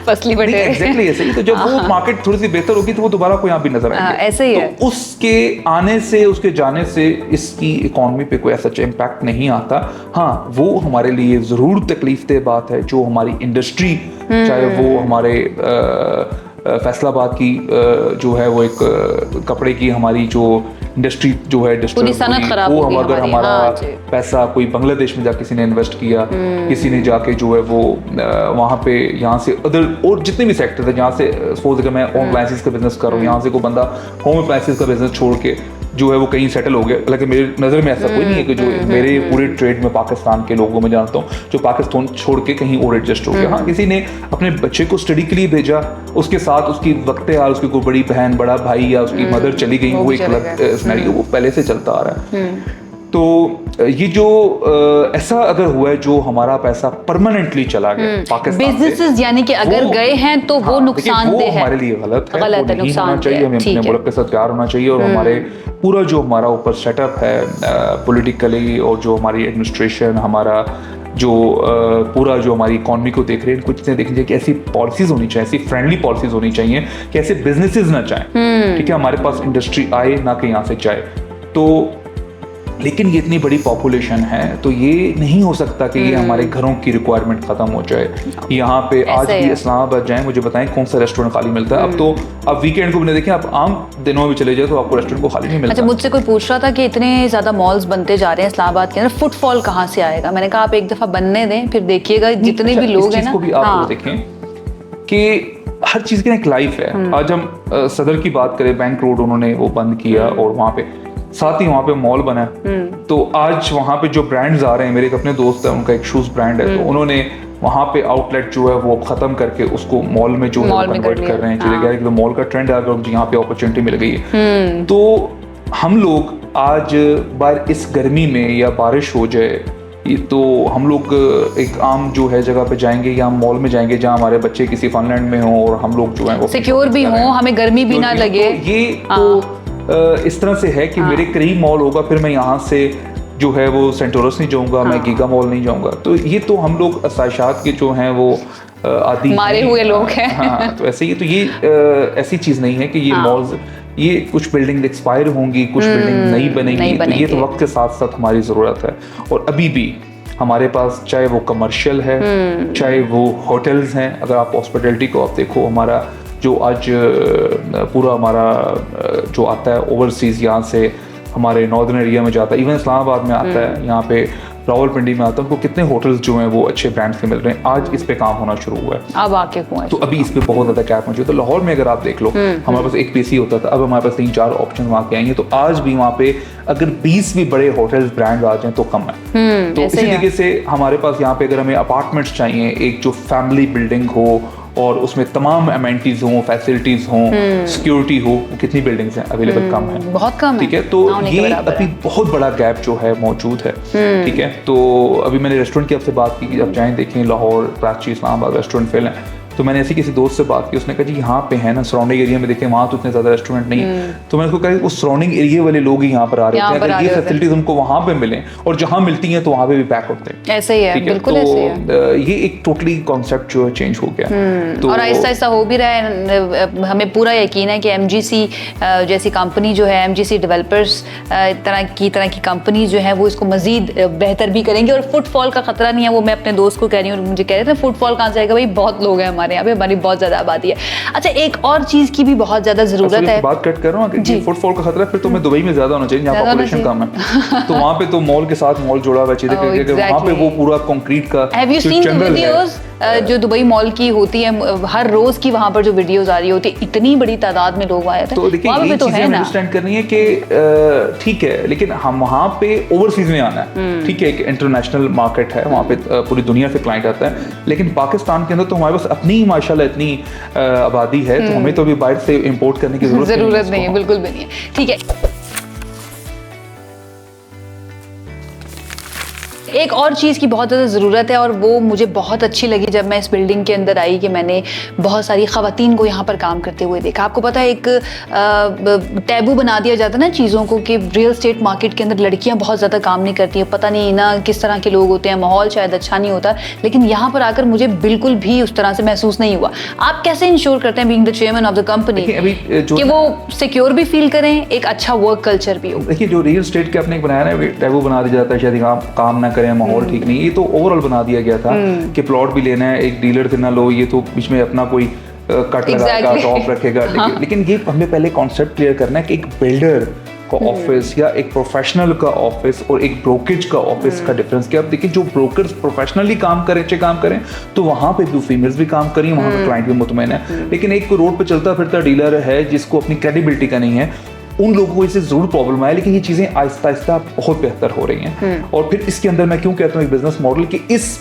फसली बटेरे एग्जैक्टली ऐसे ही, तो जब वो मार्केट थोड़ी सी बेहतर होगी तो वो दोबारा कोई यहाँ भी नजर आएंगे, ऐसे ही है। तो उसके आने से, उसके जाने से इसकी इकोनॉमी पे कोई ऐसा इम्पैक्ट नहीं आता। हाँ, वो हमारे लिए जरूर तकलीफदेह बात है, जो हमारी इंडस्ट्री, चाहे वो हमारे फैसलाबाद की जो है वो एक कपड़े की हमारी जो इंडस्ट्री जो है वो, अगर हमारा पैसा कोई बांग्लादेश में जाके किसी ने इन्वेस्ट किया, किसी ने जाके जो है वो वहाँ पे यहाँ से अदर और जितने भी सेक्टर है जहाँ से, सपोज अगर मैं होम अप्लायंसेस का बिजनेस कर रहा हूँ, यहाँ से कोई बंदा होम अप्लायंसेस का बिजनेस छोड़ के जो है वो कहीं सेटल हो गया, हालांकि मेरे नज़र में ऐसा कोई नहीं है कि जो मेरे पूरे ट्रेड में पाकिस्तान के लोगों में जानता हूँ जो पाकिस्तान छोड़ के कहीं और एडजस्ट हो गया। हाँ, किसी ने अपने बच्चे को स्टडी के लिए भेजा, उसके साथ उसकी वक्त यार उसकी कोई बड़ी बहन, बड़ा भाई या उसकी मदर चली गई, वो एक अलग सिनेरियो वो पहले से चलता आ रहा है। तो ये जो ऐसा अगर हुआ है जो हमारा पैसा परमानेंटली चला गया पाकिस्तान बिजनेसेस, यानी कि अगर गए हैं तो वो नुकसानदेह है, हमारे लिए गलत है, गलत है, नुकसान चाहिए। हमें अपने मुल्क के साथ प्यार होना चाहिए, और हमारे पूरा जो हमारा ऊपर सेटअप है पॉलिटिकली, और जो हमारी एडमिनिस्ट्रेशन, हमारा जो पूरा जो हमारी इकॉनमी को देख रहे हैं, कुछ देखनी चाहिए कि ऐसी पॉलिसीज होनी चाहिए, ऐसी फ्रेंडली पॉलिसीज होनी चाहिए कि ऐसे बिजनेसेस ना जाएं, ठीक है, हमारे पास इंडस्ट्री आए ना कि यहाँ से जाए। तो लेकिन ये इतनी बड़ी पॉपुलेशन है तो ये नहीं हो सकता कि ये हमारे घरों की रिक्वायरमेंट खत्म हो जाए। यहाँ पे आज भी इस्लामाबाद जाएं, मुझे बताएं कौन सा रेस्टोरेंट खाली मिलता है। अब तो आप वीकेंड को भी देखें, आप आम दिनों में भी चले जाए तो आपको रेस्टोरेंट को खाली नहीं मिलता। अच्छा, मुझसे कोई पूछ रहा था कि इतने ज्यादा मॉल्स बनते जा रहे हैं इस्लामाबाद के अंदर, फुटफॉल कहाँ से आएगा? मैंने कहा आप एक दफा बनने दें, फिर देखिएगा जितने भी लोग हैं ना, आप देखें कि हर चीज की एक लाइफ है। आज हम सदर की बात करें, बैंक रोड उन्होंने वो बंद किया और वहाँ पे साथ ही वहाँ पे मॉल बना है। तो आज वहाँ पे जो ब्रांड्स आ रहे हैं, मेरे एक अपने दोस्त है, उनका एक शूज ब्रांड है, तो उन्होंने वहाँ पे आउटलेट जो है वो खत्म करके उसको मॉल में जो है कन्वर्ट कर रहे हैं। चले गए तो मॉल का ट्रेंड आ गया, यहाँ पे अपॉर्चुनिटी मिल गई है। तो हम लोग आज बाहर इस गर्मी में या बारिश हो जाए तो हम लोग एक आम जो है जगह पे जाएंगे या मॉल में जाएंगे जहाँ हमारे बच्चे किसी फनलैंड में हों और हम लोग जो है वो सिक्योर भी हों, हमें गर्मी भी ना लगे। ये तो इस तरह से है कि मेरे करीब मॉल होगा, फिर मैं यहाँ से जो है वो सेंटोरस नहीं जाऊँगा, मैं गीगा मॉल नहीं जाऊँगा। तो ये तो हम लोग आसाइशात के जो हैं वो आदि मारे हुए लोग हैं। हाँ, तो ऐसे ही, तो ये ऐसी चीज़ नहीं है कि ये मॉल्स, ये कुछ बिल्डिंग एक्सपायर होंगी, कुछ बिल्डिंग नई बनेंगी, तो ये तो वक्त के साथ साथ हमारी ज़रूरत है। और अभी भी हमारे पास चाहे वो कमर्शियल है, चाहे वो होटल्स हैं, अगर आप हॉस्पिटलिटी को आप देखो, हमारा जो आज पूरा हमारा जो आता है ओवरसीज़, यहाँ से हमारे नॉर्दर्न एरिया में जाता है, इवन इस्लामाबाद में आता है, यहाँ पे रावलपिंडी में आता है, उनको कितने होटल्स जो हैं वो अच्छे ब्रांड्स के मिल रहे हैं। आज इस पे काम होना शुरू हुआ है, अब आके हुआ है, तो अभी इस पे बहुत ज़्यादा कैप मौजूद है। तो लाहौर में अगर आप देख लो, हमारे पास एक पीसी होता था, अब हमारे पास 3-4 ऑप्शन वहाँ के आएंगे। तो आज भी वहाँ पे अगर 20 भी बड़े होटल्स ब्रांड आ जाएं तो कम है। तो इसी तरीके से हमारे पास यहाँ पे अगर हमें अपार्टमेंट्स चाहिए, एक जो फैमिली बिल्डिंग हो और उसमें तमाम अमेनिटीज हों, फैसिलिटीज हों, सिक्योरिटी हो, कितनी बिल्डिंग्स हैं अवेलेबल? कम है, बहुत कम, ठीक है। तो ये अभी बहुत बड़ा गैप जो है मौजूद है, ठीक है। तो अभी मैंने रेस्टोरेंट की आपसे बात की कि आप जाएं देखें, लाहौर, कराची, इस्लामाबाद रेस्टोरेंट फेल हैं। तो मैंने ऐसे किसी दोस्त से बात की, उसने कहा जी यहाँ पे है ना सराउंडिंग एरिया में देखें वहाँ तो इतने ज़्यादा रेस्टोरेंट नहीं है। तो मैंने उसको कहा उस सराउंडिंग एरिया वाले लोग ही यहाँ पर आ रहे हैं, अगर ये फैसिलिटीज उनको वहाँ पे मिलें और जहाँ मिलती हैं तो वहाँ पे भी पैक होते हैं। ऐसे ही है, बिल्कुल ऐसे ही है। ये एक टोटली कॉन्सेप्ट जो है चेंज हो गया तो और आहिस्ता आहिस्ता हो भी रहा है। हमें पूरा यकीन है कि MGC जैसी कंपनी जो है, MGC डेवलपर्स तरह की कंपनी जो है वो इसको मजीद बेहतर भी करेंगे और फुटफॉल का खतरा नहीं है। वो मैं अपने दोस्त को कह रही हूँ, मुझे कह रहे थे फुटफॉल कहाँ से आएगा, भाई बहुत लोग हैं हमारे यहाँ पे, हमारी बहुत ज़्यादा आबादी है। अच्छा, एक और चीज़ की भी बहुत ज़्यादा ज़रूरत है, बात कट कर रहा हूँ कि फुटफॉल का खतरा फिर तो मैं दुबई में ज़्यादा होना चाहिए जहाँ पॉपुलेशन कम है, तो वहाँ पे तो मॉल के साथ मॉल जुड़ा हुआ चीज़ें, वहाँ पे वो पूरा कंक्रीट का जंगल है जो दुबई मॉल की होती है, हर रोज की वहां पर जो वीडियोस आ रही होती है, इतनी बड़ी तादाद में लोग आए थे। तो देखिए ये चीजें अंडरस्टैंड करनी है कि ठीक है, लेकिन हम वहाँ पे ओवरसीज में आना है, ठीक है, एक इंटरनेशनल मार्केट है, वहाँ पे पूरी दुनिया से क्लाइंट आता है, लेकिन पाकिस्तान के अंदर तो हमारे पास अपनी माशाल्लाह इतनी आबादी है, तो हमें तो अभी बाहर से इम्पोर्ट करने की जरूरत नहीं है, बिल्कुल भी नहीं है। ठीक है, एक और चीज़ की बहुत ज़्यादा ज़रूरत है और वो मुझे बहुत अच्छी लगी जब मैं इस बिल्डिंग के अंदर आई कि मैंने बहुत सारी ख़वातीन को यहाँ पर काम करते हुए देखा। आपको पता है एक टैबू बना दिया जाता है ना चीज़ों को कि रियल एस्टेट मार्केट के अंदर लड़कियाँ बहुत ज़्यादा काम नहीं करती हैं, पता नहीं ना किस तरह के लोग होते हैं, माहौल शायद अच्छा नहीं होता, लेकिन यहाँ पर आकर मुझे बिल्कुल भी उस तरह से महसूस नहीं हुआ। आप कैसे इंश्योर करते हैं being the chairman of the company कि वो सिक्योर भी फील करें, एक अच्छा वर्क कल्चर भी हो? देखिए जो रियल एस्टेट के अपने बनाया ना टैबू बना दिया जाता है, शायद काम ना करें, माहौल ठीक नहीं, ये तो ओवरऑल बना दिया गया था कि प्लॉट भी लेना है, एक डीलर से ना लो, ये तो बीच में अपना कोई कट लगाएगा, टॉप रखेगा। लेकिन ये हमें पहले कॉन्सेप्ट क्लियर करना है कि एक बिल्डर का ऑफिस या एक प्रोफेशनल का ऑफिस और एक ब्रोकरेज का ऑफिस का डिफरेंस क्या। आप देखिए जो ब्रोकर्स प्रोफेशनली काम करें, अच्छे काम करें, तो वहाँ पे भी फीमेल्स भी काम करी, वहाँ पे क्लाइंट भी मुतमईन है। लेकिन एक रोड पे चलता फिरता डीलर है जिसको अपनी क्रेडिबिलिटी का नहीं है, उन लोगों को इससे जरूर प्रॉब्लम आया, लेकिन ये चीज़ें आहिस्ता आहिस्ता बहुत बेहतर हो रही हैं। और फिर इसके अंदर मैं क्यों कहता हूँ एक बिजनेस मॉडल कि इस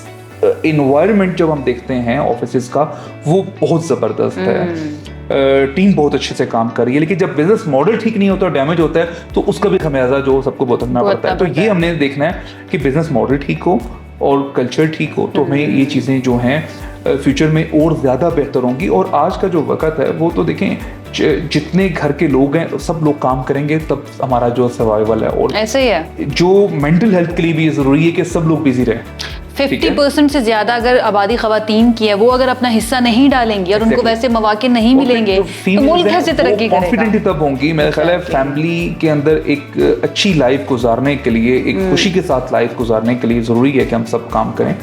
इन्वायरमेंट जब हम देखते हैं ऑफिसेज का, वो बहुत ज़बरदस्त है, टीम बहुत अच्छे से काम कर रही है, लेकिन जब बिजनेस मॉडल ठीक नहीं होता, डैमेज होता है, तो उसका भी खमियाजा जो सबको भुगतना पड़ता है। तो ये हमने देखना है कि बिजनेस मॉडल ठीक हो और कल्चर ठीक हो, तो हमें ये चीज़ें जो हैं फ्यूचर में और ज़्यादा बेहतर होंगी। और आज का जो वक्त है वो तो देखें, जितने घर के लोग हैं सब लोग काम करेंगे तब हमारा जो सर्वाइवल है। और ऐसे ही है, जो मेंटल हेल्थ के लिए भी ज़रूरी है कि सब लोग बिजी रहें। 50% से ज्यादा अगर आबादी खवातीन की है, वो अगर अपना हिस्सा नहीं डालेंगी और उनको वैसे मौके नहीं मिलेंगे तो मुल्क कैसे तरक्की करेगा? कॉन्फिडेंट तब होंगी, मेरा ख्याल है फैमिली के अंदर एक अच्छी लाइफ गुजारने के लिए, एक खुशी के साथ लाइफ गुजारने के लिए ज़रूरी है कि हम सब काम करें।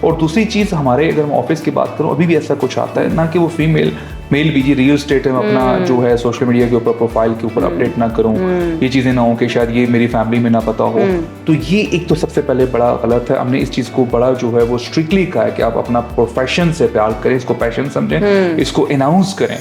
और दूसरी चीज़ हमारे, अगर मैं ऑफिस की बात करूं, अभी भी ऐसा कुछ आता है ना कि वो फीमेल मेल बीजी रियल एस्टेट है, मैं अपना जो है सोशल मीडिया के ऊपर प्रोफाइल के ऊपर अपडेट ना करूं, ये चीज़ें ना हो कि शायद ये मेरी फैमिली में ना पता हो। तो ये एक तो सबसे पहले बड़ा गलत है। हमने इस चीज़ को बड़ा जो है वो स्ट्रिक्टली कहा है कि आप अपना प्रोफेशन से प्यार करें, इसको पैशन समझें, इसको अनाउंस करें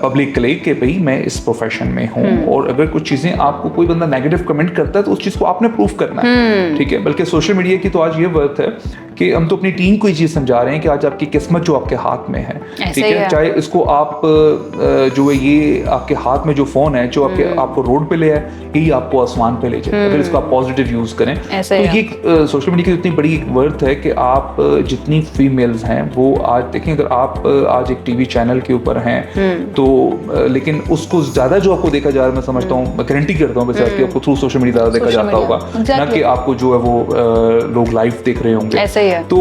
पब्लिक के लिए कि भाई मैं इस प्रोफेशन में हूँ। और अगर कुछ चीज़ें आपको कोई बंदा नेगेटिव कमेंट करता है तो उस चीज़ को आपने प्रूफ करना है, ठीक है। बल्कि सोशल मीडिया की तो आज ये वर्थ है कि हम तो अपनी टीम को ये चीज़ समझा रहे हैं कि आज आपकी किस्मत जो आपके हाथ में है, ठीक है, चाहे इसको आप जो है ये आपके हाथ में जो फ़ोन है जो आपको रोड पे ले आए, यही आपको आसमान पे ले जाए, अगर इसको आप पॉजिटिव यूज़ करें। तो ये सोशल मीडिया की इतनी बड़ी एक वर्थ है कि आप जितनी फीमेल्स हैं वो आज देखें, अगर आप आज एक टीवी चैनल के ऊपर हैं तो लेकिन उसको ज़्यादा जो आपको देखा जा रहा है, मैं समझता हूँ, मैं गारंटी करता हूँ कि आपको थ्रू सोशल मीडिया ज़्यादा देखा जाता होगा, ना कि आपको जो है वो लोग लाइव देख रहे होंगे। तो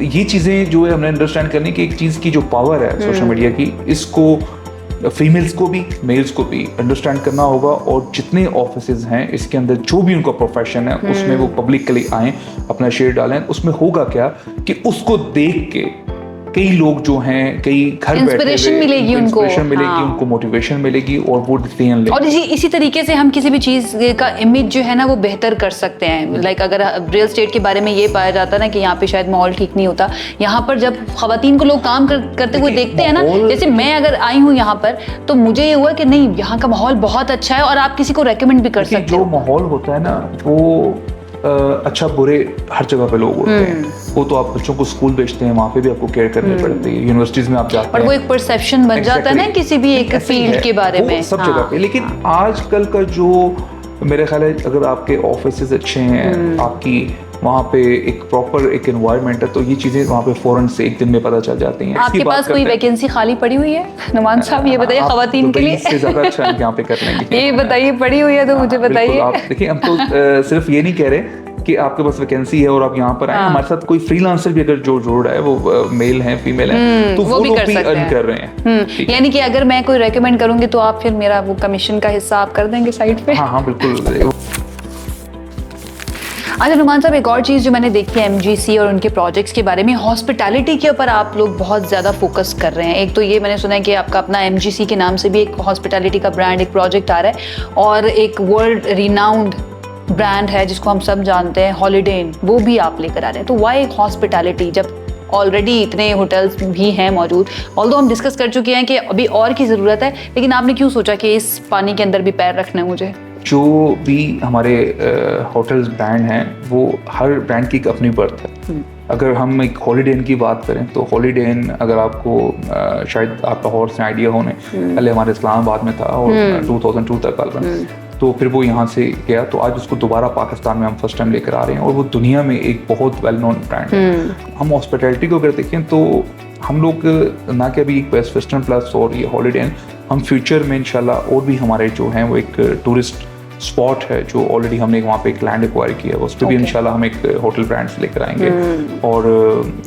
ये चीज़ें जो है हमने अंडरस्टैंड करनी कि एक चीज़ की जो पावर है सोशल मीडिया की, इसको फीमेल्स को भी मेल्स को भी अंडरस्टैंड करना होगा। और जितने ऑफिसेज हैं इसके अंदर जो भी उनका प्रोफेशन है उसमें वो पब्लिक के लिए आएँ, अपना शेयर डालें। उसमें होगा क्या कि उसको देख के कई लोग जो हैं, कई घर बैठे इंस्पिरेशन मिलेगी, उनको मोटिवेशन मिलेगी और वो डिसीजन लेंगे। और इसी तरीके से हम किसी भी चीज़ का इमेज जो है ना वो बेहतर कर सकते हैं। लाइक अगर रियल एस्टेट के बारे में ये पाया जाता है ना कि यहाँ पे शायद माहौल ठीक नहीं होता, यहाँ पर जब खवातीन को लोग काम करते हुए देखते हैं ना, जैसे मैं अगर आई हूँ यहाँ पर तो मुझे ये हुआ कि नहीं, यहाँ का माहौल बहुत अच्छा है और आप किसी को रेकमेंड भी कर सकते हो। जो माहौल होता है ना वो अच्छा बुरे हर जगह पे लोग होते हैं। वो तो आप बच्चों को स्कूल भेजते हैं, वहाँ पे भी आपको केयर करनी पड़ती है, यूनिवर्सिटीज में आप जाते हैं, और वो एक परसेप्शन बन जाता है ना किसी भी एक फील्ड के बारे में सब जगह पे। लेकिन आजकल का जो मेरे ख्याल है, अगर आपके ऑफिसेज अच्छे हैं, आपकी वहाँ पे एक प्रॉपर एक एनवायरनमेंट है, तो ये चीज़ें वहाँ पे फ़ौरन से एक दिन में पता चल जाती हैं। आपके पास कोई वैकेंसी खाली पड़ी हुई है नुमान साहब, ये बताइए, ख़वातीन के लिए? इससे ज़्यादा अच्छा हम यहाँ पे कर लेंगे। ये बताइए, पड़ी हुई है तो मुझे बताइए। आप देखिए, हम तो सिर्फ ये नहीं कह रहे कि आपके पास वैकेंसी है और आप यहाँ पर आए। हमारे साथ कोई फ्रीलांसर भी अगर जो जोड़ रहा है वो मेल हैं, फीमेल हैं, तो वो लोग भी अर्न कर रहे हैं। यानी कि अगर मैं कोई रेकमेंड करूंगी तो आप फिर मेरा वो कमीशन का हिस्सा आप कर देंगे साइड पे? हाँ बिल्कुल। अच्छा नुमान साहब, एक और चीज़ जो मैंने देखी है MGC और उनके प्रोजेक्ट्स के बारे में, हॉस्पिटैलिटी के ऊपर आप लोग बहुत ज़्यादा फोकस कर रहे हैं। एक तो ये मैंने सुना है कि आपका अपना MGC के नाम से भी एक हॉस्पिटैलिटी का ब्रांड, एक प्रोजेक्ट आ रहा है, और एक वर्ल्ड रिनाउंड ब्रांड है जिसको हम सब जानते हैं, हॉलीडे इन, वो भी आप लेकर आ रहे हैं। तो वाई हॉस्पिटैलिटी जब ऑलरेडी इतने होटल्स भी हैं मौजूद? ऑल्दो हम डिस्कस कर चुके हैं कि अभी और की ज़रूरत है, लेकिन आपने क्यों सोचा कि इस पानी के अंदर भी पैर रखना है मुझे? जो भी हमारे होटल्स ब्रांड हैं, वो हर ब्रांड की एक अपनी बर्थ है। अगर हम एक हॉलीडे इन की बात करें तो हॉलीडे इन, अगर आपको शायद आप लाहौर से आइडिया होने, पहले हमारे इस्लामाबाद में था और 2002 तक अलबन, तो फिर वो यहाँ से गया, तो आज उसको दोबारा पाकिस्तान में हम फर्स्ट टाइम लेकर आ रहे हैं और वो दुनिया में एक बहुत वेल नोन ब्रांड है। हम हॉस्पिटैलिटी को अगर देखें तो हम लोग ना कि अभी बेस्ट वेस्टर्न प्लस और ये हॉलीडे इन, हम फ्यूचर में इंशाल्लाह और भी हमारे जो हैं वो एक टूरिस्ट स्पॉट है जो ऑलरेडी हमने वहाँ पे एक लैंड एक्वायर किया है, उस पर भी इंशाल्लाह हम एक होटल ब्रांड्स लेकर आएंगे। और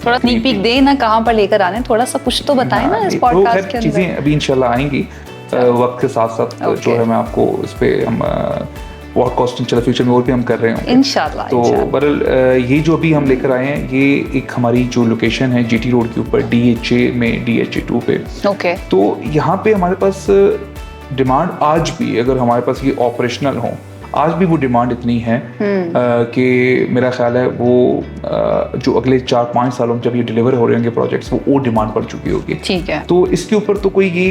थोड़ा स्नीक पीक दें ना, कहाँ पर लेकर आने, थोड़ा सा कुछ तो बताएं ना इस पॉडकास्ट के अंदर। चीज़ें अभी इंशाल्लाह आएंगी वक्त के साथ साथ, जो है मैं आपको इस पे हम पॉडकास्टिंग चला फ्यूचर में और भी हम कर रहे होंगे इंशाल्लाह। तो बहरहाल ये जो अभी हम लेकर आए हैं, ये एक हमारी जो लोकेशन है GT रोड के ऊपर DHA में DHA 2 पे। ओके। तो यहाँ पे हमारे पास डिमांड आज भी, अगर हमारे पास ये ऑपरेशनल हो, आज भी वो डिमांड इतनी है कि मेरा ख्याल है वो जो अगले 4-5 सालों में जब ये डिलीवर हो रहे होंगे प्रोजेक्ट्स, वो और डिमांड बढ़ चुकी होगी। ठीक है। तो इसके ऊपर तो कोई ये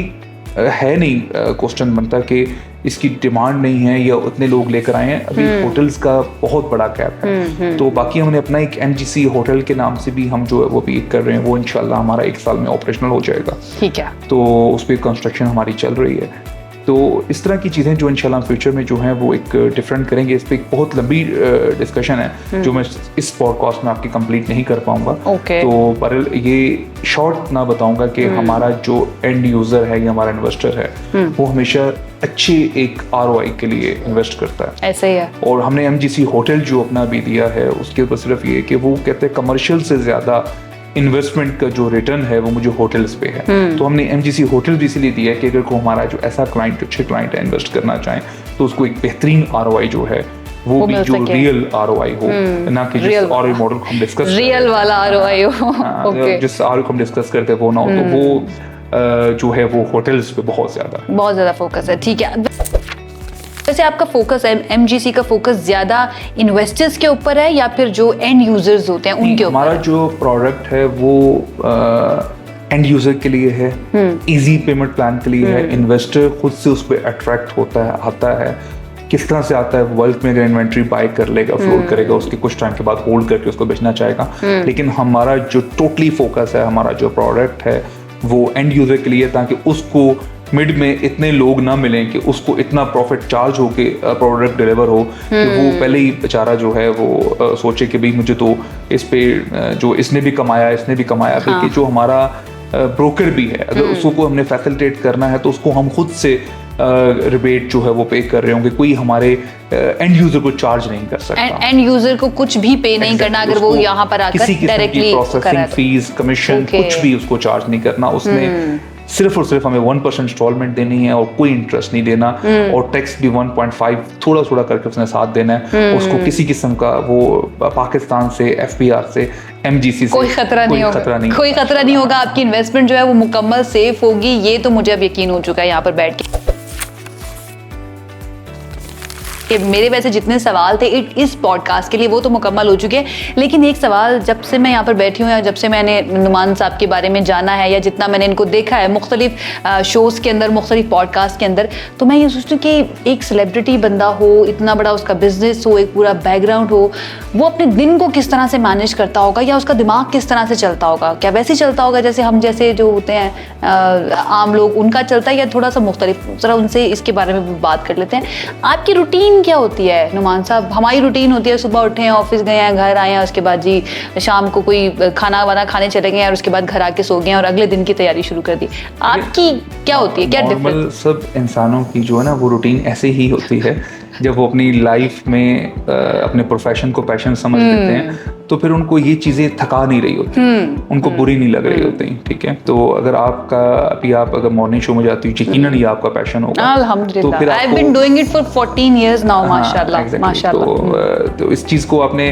है नहीं क्वेश्चन बनता कि इसकी डिमांड नहीं है या उतने लोग लेकर आए हैं। अभी होटल्स का बहुत बड़ा गैप है। तो बाकी हमने अपना एक MGC होटल के नाम से भी हम जो है वो भी कर रहे हैं, वो इंशाल्लाह हमारा 1 साल में ऑपरेशनल हो जाएगा। ठीक है। तो उस पर कंस्ट्रक्शन हमारी चल रही है। तो इस तरह की चीज़ें जो इंशाल्लाह फ्यूचर में जो हैं वो एक डिफरेंट करेंगे। इस पर एक बहुत लंबी डिस्कशन है जो मैं इस पॉडकास्ट में आपकी कंप्लीट नहीं कर पाऊंगा। तो पर ये शॉर्ट ना बताऊंगा कि हमारा जो एंड यूज़र है या हमारा इन्वेस्टर है वो हमेशा अच्छे एक ROI के लिए इन्वेस्ट करता है। ऐसे ही है। और हमने MGC होटल जो अपना भी दिया है उसके ऊपर सिर्फ ये कि वो कहते हैं कमर्शियल से ज़्यादा इन्वेस्टमेंट का जो रिटर्न है वो मुझे होटल्स पे है। तो हमने MGC होटल भी इसलिए दिया है कि अगर को हमारा जो ऐसा क्लाइंट, अच्छे क्लाइंट है, इन्वेस्ट करना चाहें तो उसको एक बेहतरीन ROI जो है वो भी जो रियल ROI हो, ना कि जिस ROI मॉडल को हम डिस्कस रियल वाला ROI हो। जिस ROI को हम डिस्कस करते हैं वो ना हो, तो वो जो है वो होटल्स पे बहुत ज़्यादा फोकस है। ठीक है। वैसे आपका फोकस है, MGC का फोकस ज़्यादा इन्वेस्टर्स के ऊपर है या फिर जो एंड यूजर्स होते हैं उनके ऊपर? हमारा जो प्रोडक्ट है वो एंड यूजर के लिए है, इजी पेमेंट प्लान के लिए है। इन्वेस्टर खुद से उस पर अट्रैक्ट होता है, आता है। किस तरह से आता है? बल्क में अगर इन्वेंट्री बाय कर लेगा, फ्लोट करेगा, उसके कुछ टाइम के बाद होल्ड करके उसको बेचना चाहेगा। लेकिन हमारा जो टोटली फोकस है, हमारा जो प्रोडक्ट है वो एंड यूजर के लिए, ताकि उसको मिड में इतने लोग ना मिलें कि उसको इतना प्रॉफिट चार्ज हो के प्रोडक्ट डिलीवर हो कि वो पहले ही बेचारा जो है वो सोचे कि भाई मुझे तो इस पे जो इसने भी कमाया बल्कि जो हमारा ब्रोकर भी है, अगर उसको हमने फैसिलिटेट करना है तो उसको हम खुद से रिबेट जो है वो पे कर रहे होंगे। कोई हमारे एंड यूजर को चार्ज नहीं कर सकता। एंड यूजर को कुछ भी पे नहीं करना अगर वो यहाँ पर आकर डायरेक्टली प्रोसेसिंग फीस, कमीशन कुछ भी उसको चार्ज नहीं करना। उसने सिर्फ और सिर्फ हमें 1% इंस्टॉलमेंट देनी है और कोई इंटरेस्ट नहीं देना, और टैक्स भी 1.5 थोड़ा करके उसने साथ देना है। उसको किसी किस्म का वो पाकिस्तान से, FPR से, MGC से कोई खतरा नहीं होगा। आपकी इन्वेस्टमेंट जो है वो मुकम्मल सेफ होगी, ये तो मुझे अब यकीन हो चुका है यहाँ पर बैठ के। कि मेरे वैसे जितने सवाल थे इस पॉडकास्ट के लिए वो तो मुकम्मल हो चुके हैं, लेकिन एक सवाल जब से मैं यहाँ पर बैठी हूँ या जब से मैंने नुमान साहब के बारे में जाना है या जितना मैंने इनको देखा है मुख्तलिफ शोज़ के अंदर, मुख्तलिफ पॉडकास्ट के अंदर, तो मैं ये सोचती हूँ कि एक सेलिब्रिटी बंदा हो, इतना बड़ा उसका बिजनेस हो, एक पूरा बैकग्राउंड हो, वो अपने दिन को किस तरह से मैनेज करता होगा या उसका दिमाग किस तरह से चलता होगा? क्या वैसे ही चलता होगा जैसे हम जैसे जो होते हैं आम लोग, उनका चलता है या थोड़ा सा मुख्तलिफ? ज़रा उनसे इसके बारे में बात कर लेते हैं। आपकी रूटीन क्या होती है नुमान साहब? हमारी रूटीन होती है सुबह उठे, ऑफिस गए हैं, घर आए हैं, उसके बाद जी शाम को कोई खाना वाना खाने चले गए और उसके बाद घर आके सो गए और अगले दिन की तैयारी शुरू कर दी। आपकी क्या होती है, क्या नॉर्मल डिफरेंस? सब इंसानों की जो है ना वो रूटीन ऐसे ही होती है। जब वो अपनी लाइफ में अपने प्रोफेशन को पैशन समझ लेते हैं तो फिर उनको ये चीज़ें थका नहीं रही होती, उनको बुरी नहीं लग रही होती। ठीक है, तो अगर आपका अभी आप अगर मॉर्निंग शो में जाती हो, यकीनन ये आपका पैशन होगा। अल्हम्दुलिल्लाह, I have been doing it for 14 years now, माशाल्लाह माशाल्लाह। तो इस चीज़ को आपने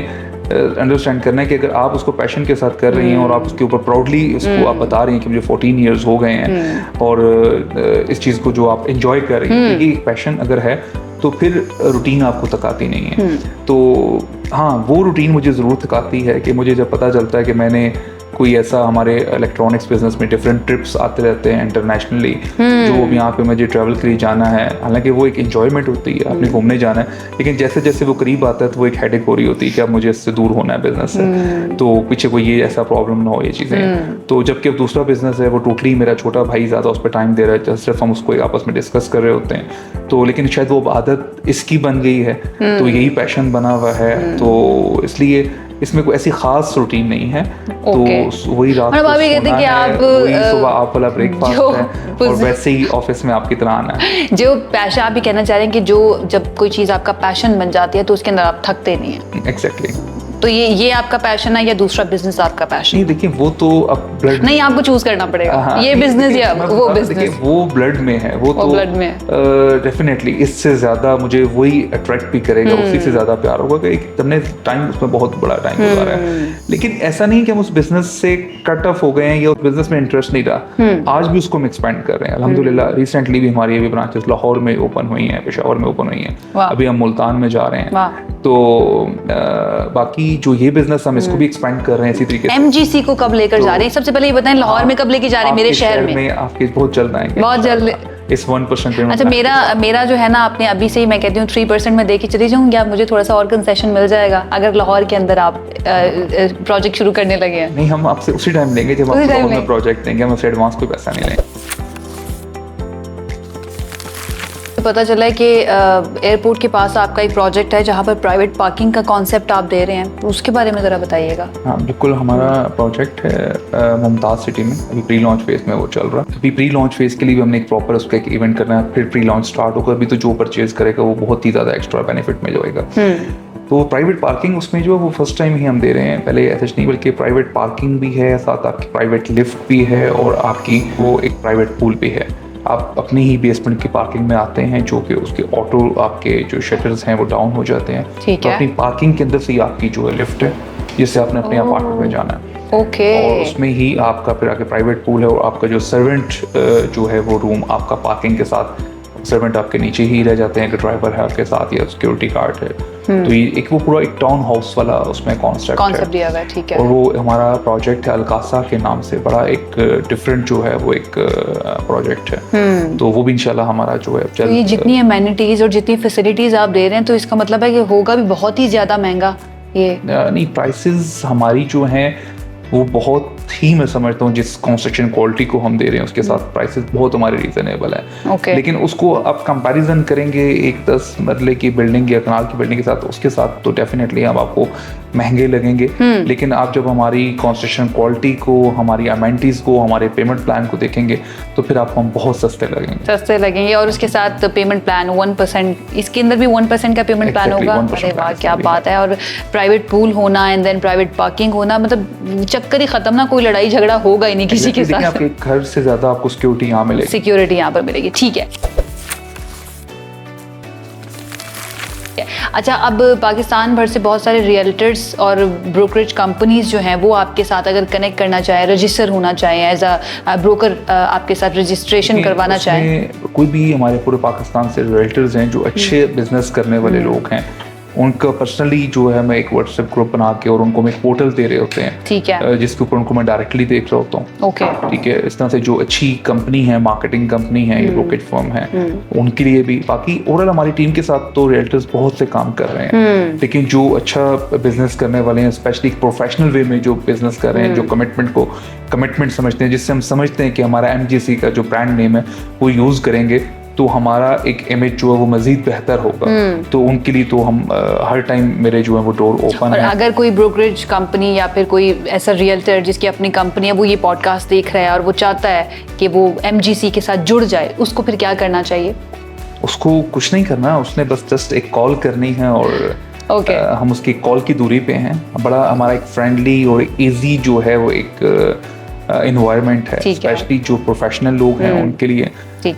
अंडरस्टैंड करना है कि अगर आप उसको पैशन के साथ कर रही हैं और आप उसके ऊपर प्राउडली उसको आप बता रही हैं कि मुझे 14 इयर्स हो गए हैं और इस चीज़ को जो आप एंजॉय कर रही हैं, ये पैशन अगर है तो फिर रूटीन आपको थकाती नहीं है। तो हाँ, वो रूटीन मुझे ज़रूर थकाती है कि मुझे जब पता चलता है कि मैंने कोई ऐसा, हमारे इलेक्ट्रॉनिक्स बिजनेस में डिफरेंट ट्रिप्स आते रहते हैं इंटरनेशनली, जो अब यहाँ पे मुझे ट्रैवल के लिए जाना है, हालांकि वो एक एंजॉयमेंट होती है, आपने घूमने जाना है, लेकिन जैसे जैसे वो करीब आता है तो वो एक हेडेक हो रही होती है कि अब मुझे इससे दूर होना है बिजनेस से, तो पीछे कोई ये ऐसा प्रॉब्लम ना हो, ये चीज़ें। तो जबकि अब दूसरा बिजनेस है वो टोटली मेरा छोटा भाई ज़्यादा उस पर टाइम दे रहा है, सिर्फ हम उसको आपस में डिस्कस कर रहे होते हैं। तो लेकिन शायद वो आदत इसकी बन गई है, तो यही पैशन बना हुआ है, तो इसलिए इसमें कोई ऐसी खास रूटीन नहीं है। तो वही रात को सोना है, वही सुबह आप वाला ब्रेकफास्ट है और वैसे ही ऑफिस में आपकी तरह आना है। जो पैशन, आप भी कहना चाह रहे हैं कि जो जब कोई चीज़ आपका पैशन बन जाती है तो उसके अंदर आप थकते नहीं हैं। एग्जैक्टली। तो ये आपका पैशन है या दूसरा बिजनेस आपका पैशन? नहीं, देखिए वो तो अब ब्लड नहीं, आपको चूज करना पड़ेगा, ये बिजनेस या वो बिजनेस। वो ब्लड में है, वो तो ब्लड में डेफिनेटली इससे ज्यादा मुझे वही अट्रैक्ट भी करेगा, उसी से ज्यादा प्यार होगा कि तुमने टाइम उसमें बहुत बड़ा टाइम गुजारा है। लेकिन ऐसा नहीं कि हम उस बिजनेस से कट ऑफ हो गए हैं या उस बिजनेस में इंटरेस्ट नहीं रहा, आज भी उसको हम एक्सपेंड कर रहे हैं अल्हम्दुलिल्लाह। रिसेंटली भी हमारी अभी ब्रांचेस लाहौर में ओपन हुई हैं, पेशावर में ओपन हुई हैं, अभी हम मुल्तान में जा रहे हैं। तो बाकी जो ये बिजनेस हम इसको भी एक्सपेंड कर रहे हैं इसी तरीके से। एमजीसी को कब लेकर जा रहे हैं? सबसे पहले ये बताएं, लाहौर में कब लेके जा रहे हैं? मेरे शहर में आपके बहुत जल्द आएंगे, बहुत जल्द। इस 1% पेमेंट। अच्छा, मेरा जो है ना, आपने अभी से ही मैं कहती हूँ 3% में दे के चली जाऊँगी, आप मुझे थोड़ा सा और कंसेशन मिल जाएगा अगर लाहौर के अंदर आप प्रोजेक्ट शुरू करने लगे हैं? नहीं, हम आपसे उसी टाइम लेंगे जब आप प्रोजेक्ट देंगे, हम उससे एडवांस कोई पैसा नहीं लेंगे। पता चला है कि एयरपोर्ट के पास आपका एक प्रोजेक्ट है जहाँ पर प्राइवेट पार्किंग का कॉन्सेप्ट आप दे रहे हैं, उसके बारे में ज़रा बताइएगा। हाँ बिल्कुल, हमारा प्रोजेक्ट है मुमताज़ सिटी में, अभी प्री लॉन्च फेज़ में वो चल रहा है। अभी प्री लॉन्च फेज़ के लिए भी हमने एक प्रॉपर उसका एक इवेंट करना है, फिर प्री लॉन्च स्टार्ट होकर भी तो जो परचेज करेगा वो बहुत ही ज़्यादा एक्स्ट्रा बेनिफिट मिल जाएगा। तो प्राइवेट पार्किंग उसमें जो है वो फर्स्ट टाइम ही हम दे रहे हैं, पहले ऐसा नहीं, बल्कि प्राइवेट पार्किंग भी है, साथ आपकी प्राइवेट लिफ्ट भी है और आपकी वो एक प्राइवेट पूल भी है। आप अपनी ही बेसमेंट की पार्किंग में आते हैं, जो कि उसके ऑटो आपके जो शटर्स हैं वो डाउन हो जाते हैं, तो अपनी पार्किंग के अंदर से ही आपकी जो है लिफ्ट है जिससे आपने अपने अपार्टमेंट में जाना है। और उसमें ही आपका फिर आगे प्राइवेट पूल है और आपका जो सर्वेंट जो है वो रूम आपका पार्किंग के साथ, सर्वेंट आपके नीचे ही रह जाते हैं, अगर ड्राइवर है आपके साथ या सिक्योरिटी गार्ड है। तो ये एक वो पूरा एक टाउन हाउस वाला उसमें कॉन्सेप्ट दिया हुआ है। ठीक है। और वो हमारा प्रोजेक्ट है अलकासा के नाम से, बड़ा एक डिफरेंट जो है वो एक प्रोजेक्ट है। तो वो भी इंशाल्लाह हमारा जो है तो ये जितनी अमेनिटीज और जितनी फैसिलिटीज आप दे रहे हैं, तो इसका मतलब है कि होगा भी बहुत ही ज्यादा महंगा ये? नहीं, प्राइसेस हमारी जो हैं वो बहुत ही, मैं समझता हूँ जिस कंस्ट्रक्शन क्वालिटी को हम दे रहे हैं उसके साथ प्राइसेस बहुत हमारे रीजनेबल है। लेकिन उसको आप कंपैरिजन करेंगे एक 10 मरले की बिल्डिंग या कनाल की बिल्डिंग के साथ, उसके साथ तो डेफिनेटली हम आपको महंगे लगेंगे। लेकिन आप जब हमारी कंस्ट्रक्शन क्वालिटी को, हमारी अमेनिटीज को, हमारे पेमेंट प्लान को देखेंगे तो फिर आपको हम बहुत सस्ते लगेंगे। और उसके साथ पेमेंट प्लान 1%, इसके अंदर भी 1% का पेमेंट प्लान होगा। अरे वाह, क्या बात है। और प्राइवेट पूल होना एंड देन प्राइवेट पार्किंग होना, मतलब चक्कर ही खत्म ना, कोई लड़ाई झगड़ा होगा ही नहीं किसी के साथ। आपके घर से ज्यादा आपको सिक्योरिटी यहाँ मिलेगी, सिक्योरिटी यहाँ पर मिलेगी। ठीक है। अच्छा, अब पाकिस्तान भर से बहुत सारे रियल्टर्स और ब्रोकरेज कंपनीज जो हैं वो आपके साथ अगर कनेक्ट करना चाहे, रजिस्टर होना चाहे, एज अ ब्रोकर आपके साथ रजिस्ट्रेशन करवाना चाहे, कोई भी हमारे पूरे पाकिस्तान से रियल्टर्स हैं जो अच्छे बिजनेस करने वाले लोग हैं, उनका पर्सनली जो है मैं एक व्हाट्सएप ग्रुप बना के और उनको हम एक पोर्टल दे रहे होते हैं। ठीक है। जिसके ऊपर उनको मैं डायरेक्टली देख रहा होता हूँ। ओके। ठीक है। इस तरह से जो अच्छी कंपनी है, मार्केटिंग कंपनी है, ब्रोकरेज फर्म है, उनके लिए भी, बाकी ओवरऑल हमारी टीम के साथ तो रियल्टर्स बहुत से काम कर रहे हैं, लेकिन जो अच्छा बिजनेस करने वाले हैं, स्पेशली प्रोफेशनल वे में जो बिजनेस कर रहे हैं, जो कमिटमेंट समझते हैं, जिससे हम समझते हैं कि हमारा MGC का जो ब्रांड नेम है वो यूज़ करेंगे तो हमारा एक इमेज जो है वो मजीद बेहतर होगा। तो उनके लिए तो हम हर टाइम मेरे जो है वो डोर ओपन और है। अगर कोई ब्रोकरेज कंपनी या फिर कोई ऐसा रियल्टर जिसकी अपनी कंपनी है वो ये पॉडकास्ट देख रहा है और वो चाहता है कि वो MGC के साथ जुड़ जाए, उसको फिर क्या करना चाहिए? उसको कुछ नहीं करना, उसने बस जस्ट एक कॉल करनी है और Okay. हम उसकी कॉल की दूरी पे हैं। बड़ा हमारा एक फ्रेंडली और इजी जो है वो एक इन्वायरमेंट है, स्पेशली जो प्रोफेशनल लोग हैं उनके लिए।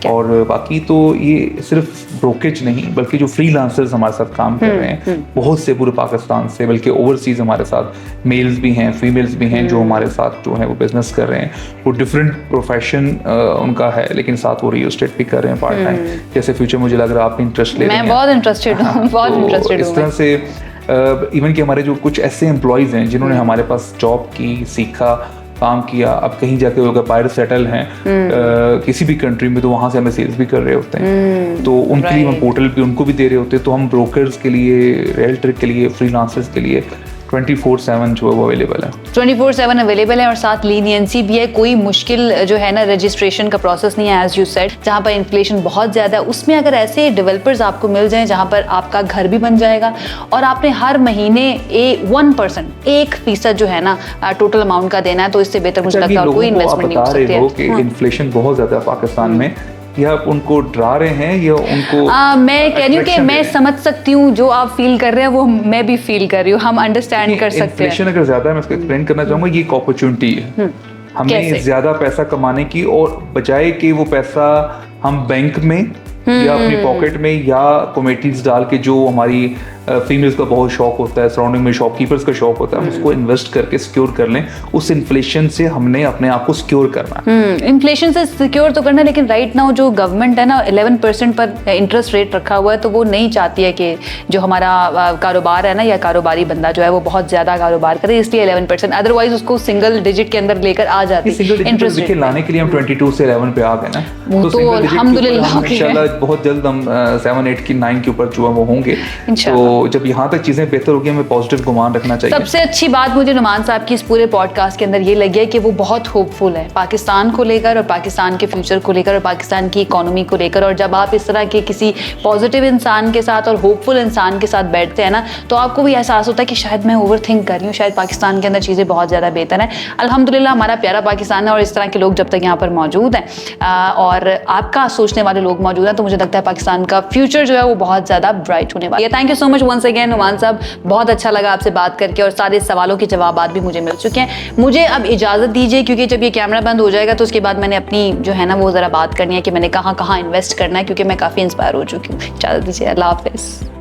और बाकी तो ये सिर्फ ब्रोकेज नहीं बल्कि जो फ्रीलांसर्स हमारे साथ काम कर रहे हैं बहुत से पूरे पाकिस्तान से, बल्कि ओवरसीज हमारे साथ मेल्स भी हैं, फीमेल्स भी हैं जो हमारे साथ जो है वो बिजनेस कर रहे हैं। वो डिफरेंट प्रोफेशन उनका है, लेकिन साथ वो रियल एस्टेट भी कर रहे हैं पार्ट टाइम। जैसे फ्यूचर मुझे लग रहा है आप इंटरेस्ट ले रहे हैं। मैं बहुत इंटरेस्टेड हूँ, बहुत इंटरेस्टेड हूँ। इस तरह से इवन कि हमारे जो कुछ ऐसे एम्प्लॉयज़ हैं जिन्होंने हमारे पास जॉब की, सीखा, काम किया, अब कहीं जाके वो अगर बाहर सेटल हैं किसी भी कंट्री में, तो वहाँ से हमें सेल्स भी कर रहे होते हैं। तो उनके लिए हम पोर्टल पे उनको भी दे रहे होते हैं। तो हम ब्रोकर्स के लिए, रियल्टर के लिए, फ्रीलांसर्स के लिए 24/7 जो है वो अवेलेबल है। 24/7 अवेलेबल है और साथ लीनियंसी भी है। कोई मुश्किल जो है ना रजिस्ट्रेशन का प्रोसेस नहीं है, एज यू सेड। जहाँ पर इन्फ्लेशन बहुत ज़्यादा है उसमें अगर ऐसे डेवलपर्स आपको मिल जाएं जहाँ पर आपका घर भी बन जाएगा और आपने हर महीने 1% 1% जो है ना टोटल अमाउंट का देना है, तो इससे बेहतर मुझे लगता है कोई इन्वेस्टमेंट नहीं हो सकती है। कि इन्फ्लेशन बहुत ज़्यादा है पाकिस्तान में, या आप उनको डरा रहे हैं या उनको मैं कह रही हूँ कि मैं समझ सकती हूँ जो आप फील कर रहे हैं, वो मैं भी फील कर रही हूँ, हम अंडरस्टैंड कर सकते हैं। इन्फ्लेशन अगर ज्यादा है, मैं इसको एक्सप्लेन करना चाहूँगा, ये एक अपॉर्चुनिटी है हमें ज्यादा पैसा कमाने की, और बजाय कि वो पैसा हम बैंक में या अपनी पॉकेट में या कमेटीज डाल के, जो हमारी फीमेल्स का बहुत शौक होता है, सराउंडिंग में शॉपकीपर्स का शौक होता है, हम उसको इन्वेस्ट करके सिक्योर कर लें। उस इन्फ्लेशन से हमने अपने आप को सिक्योर करना है। इन्फ्लेशन से सिक्योर तो करना, लेकिन राइट नाउ जो गवर्नमेंट है ना 11% पर इंटरेस्ट रेट रखा हुआ है, तो वो नहीं चाहती है कि जो हमारा कारोबार है ना या कारोबारी बंदा जो है वो बहुत ज्यादा कारोबार करे, इसलिए 11%। अदरवाइज उसको सिंगल डिजिट के अंदर लेकर आ जाती है। इंटरेस्ट रेट लाने के लिए हम 22 से 11 पे आ गए ना, तो अल्हम्दुलिल्लाह इंशाल्लाह बहुत जल्द हम 7, 8 की 9 के ऊपर जो है वो होंगे। तो जब यहाँ तक चीजें बेहतर होगी, हमें पॉजिटिव गुमान रखना चाहिए। सबसे अच्छी बात मुझे नुमान साहब की इस पूरे पॉडकास्ट के अंदर ये लगी है कि वो बहुत होपफुल है पाकिस्तान को लेकर और पाकिस्तान के फ्यूचर को लेकर और पाकिस्तान की इकोनॉमी को लेकर। और जब आप इस तरह के किसी पॉजिटिव इंसान के साथ और होपफुल इंसान के साथ बैठते हैं ना, तो आपको भी एहसास होता है कि शायद मैं ओवर थिंक कर रही हूँ, शायद पाकिस्तान के अंदर चीज़ें बहुत ज़्यादा बेहतर हैं। अल्हम्दुलिल्लाह हमारा प्यारा पाकिस्तान है और इस तरह के लोग जब तक यहाँ पर मौजूद हैं और आपका सोचने वाले लोग मौजूद हैं, तो मुझे लगता है पाकिस्तान का फ्यूचर जो है वो बहुत ज़्यादा ब्राइट होने वाला है। Thank you so much once again Numan साहब, बहुत अच्छा लगा आपसे बात करके और सारे सवालों के जवाब भी मुझे मिल चुके हैं। मुझे अब इजाज़त दीजिए, क्योंकि जब ये कैमरा बंद हो जाएगा तो उसके बाद मैंने अपनी जो है ना वो ज़रा बात करनी है कि मैंने कहाँ कहाँ इन्वेस्ट करना है, क्योंकि मैं काफ़ी इंस्पायर हो चुकी हूँ। इजाज़त दीजिए, अल्लाह हाफिज़।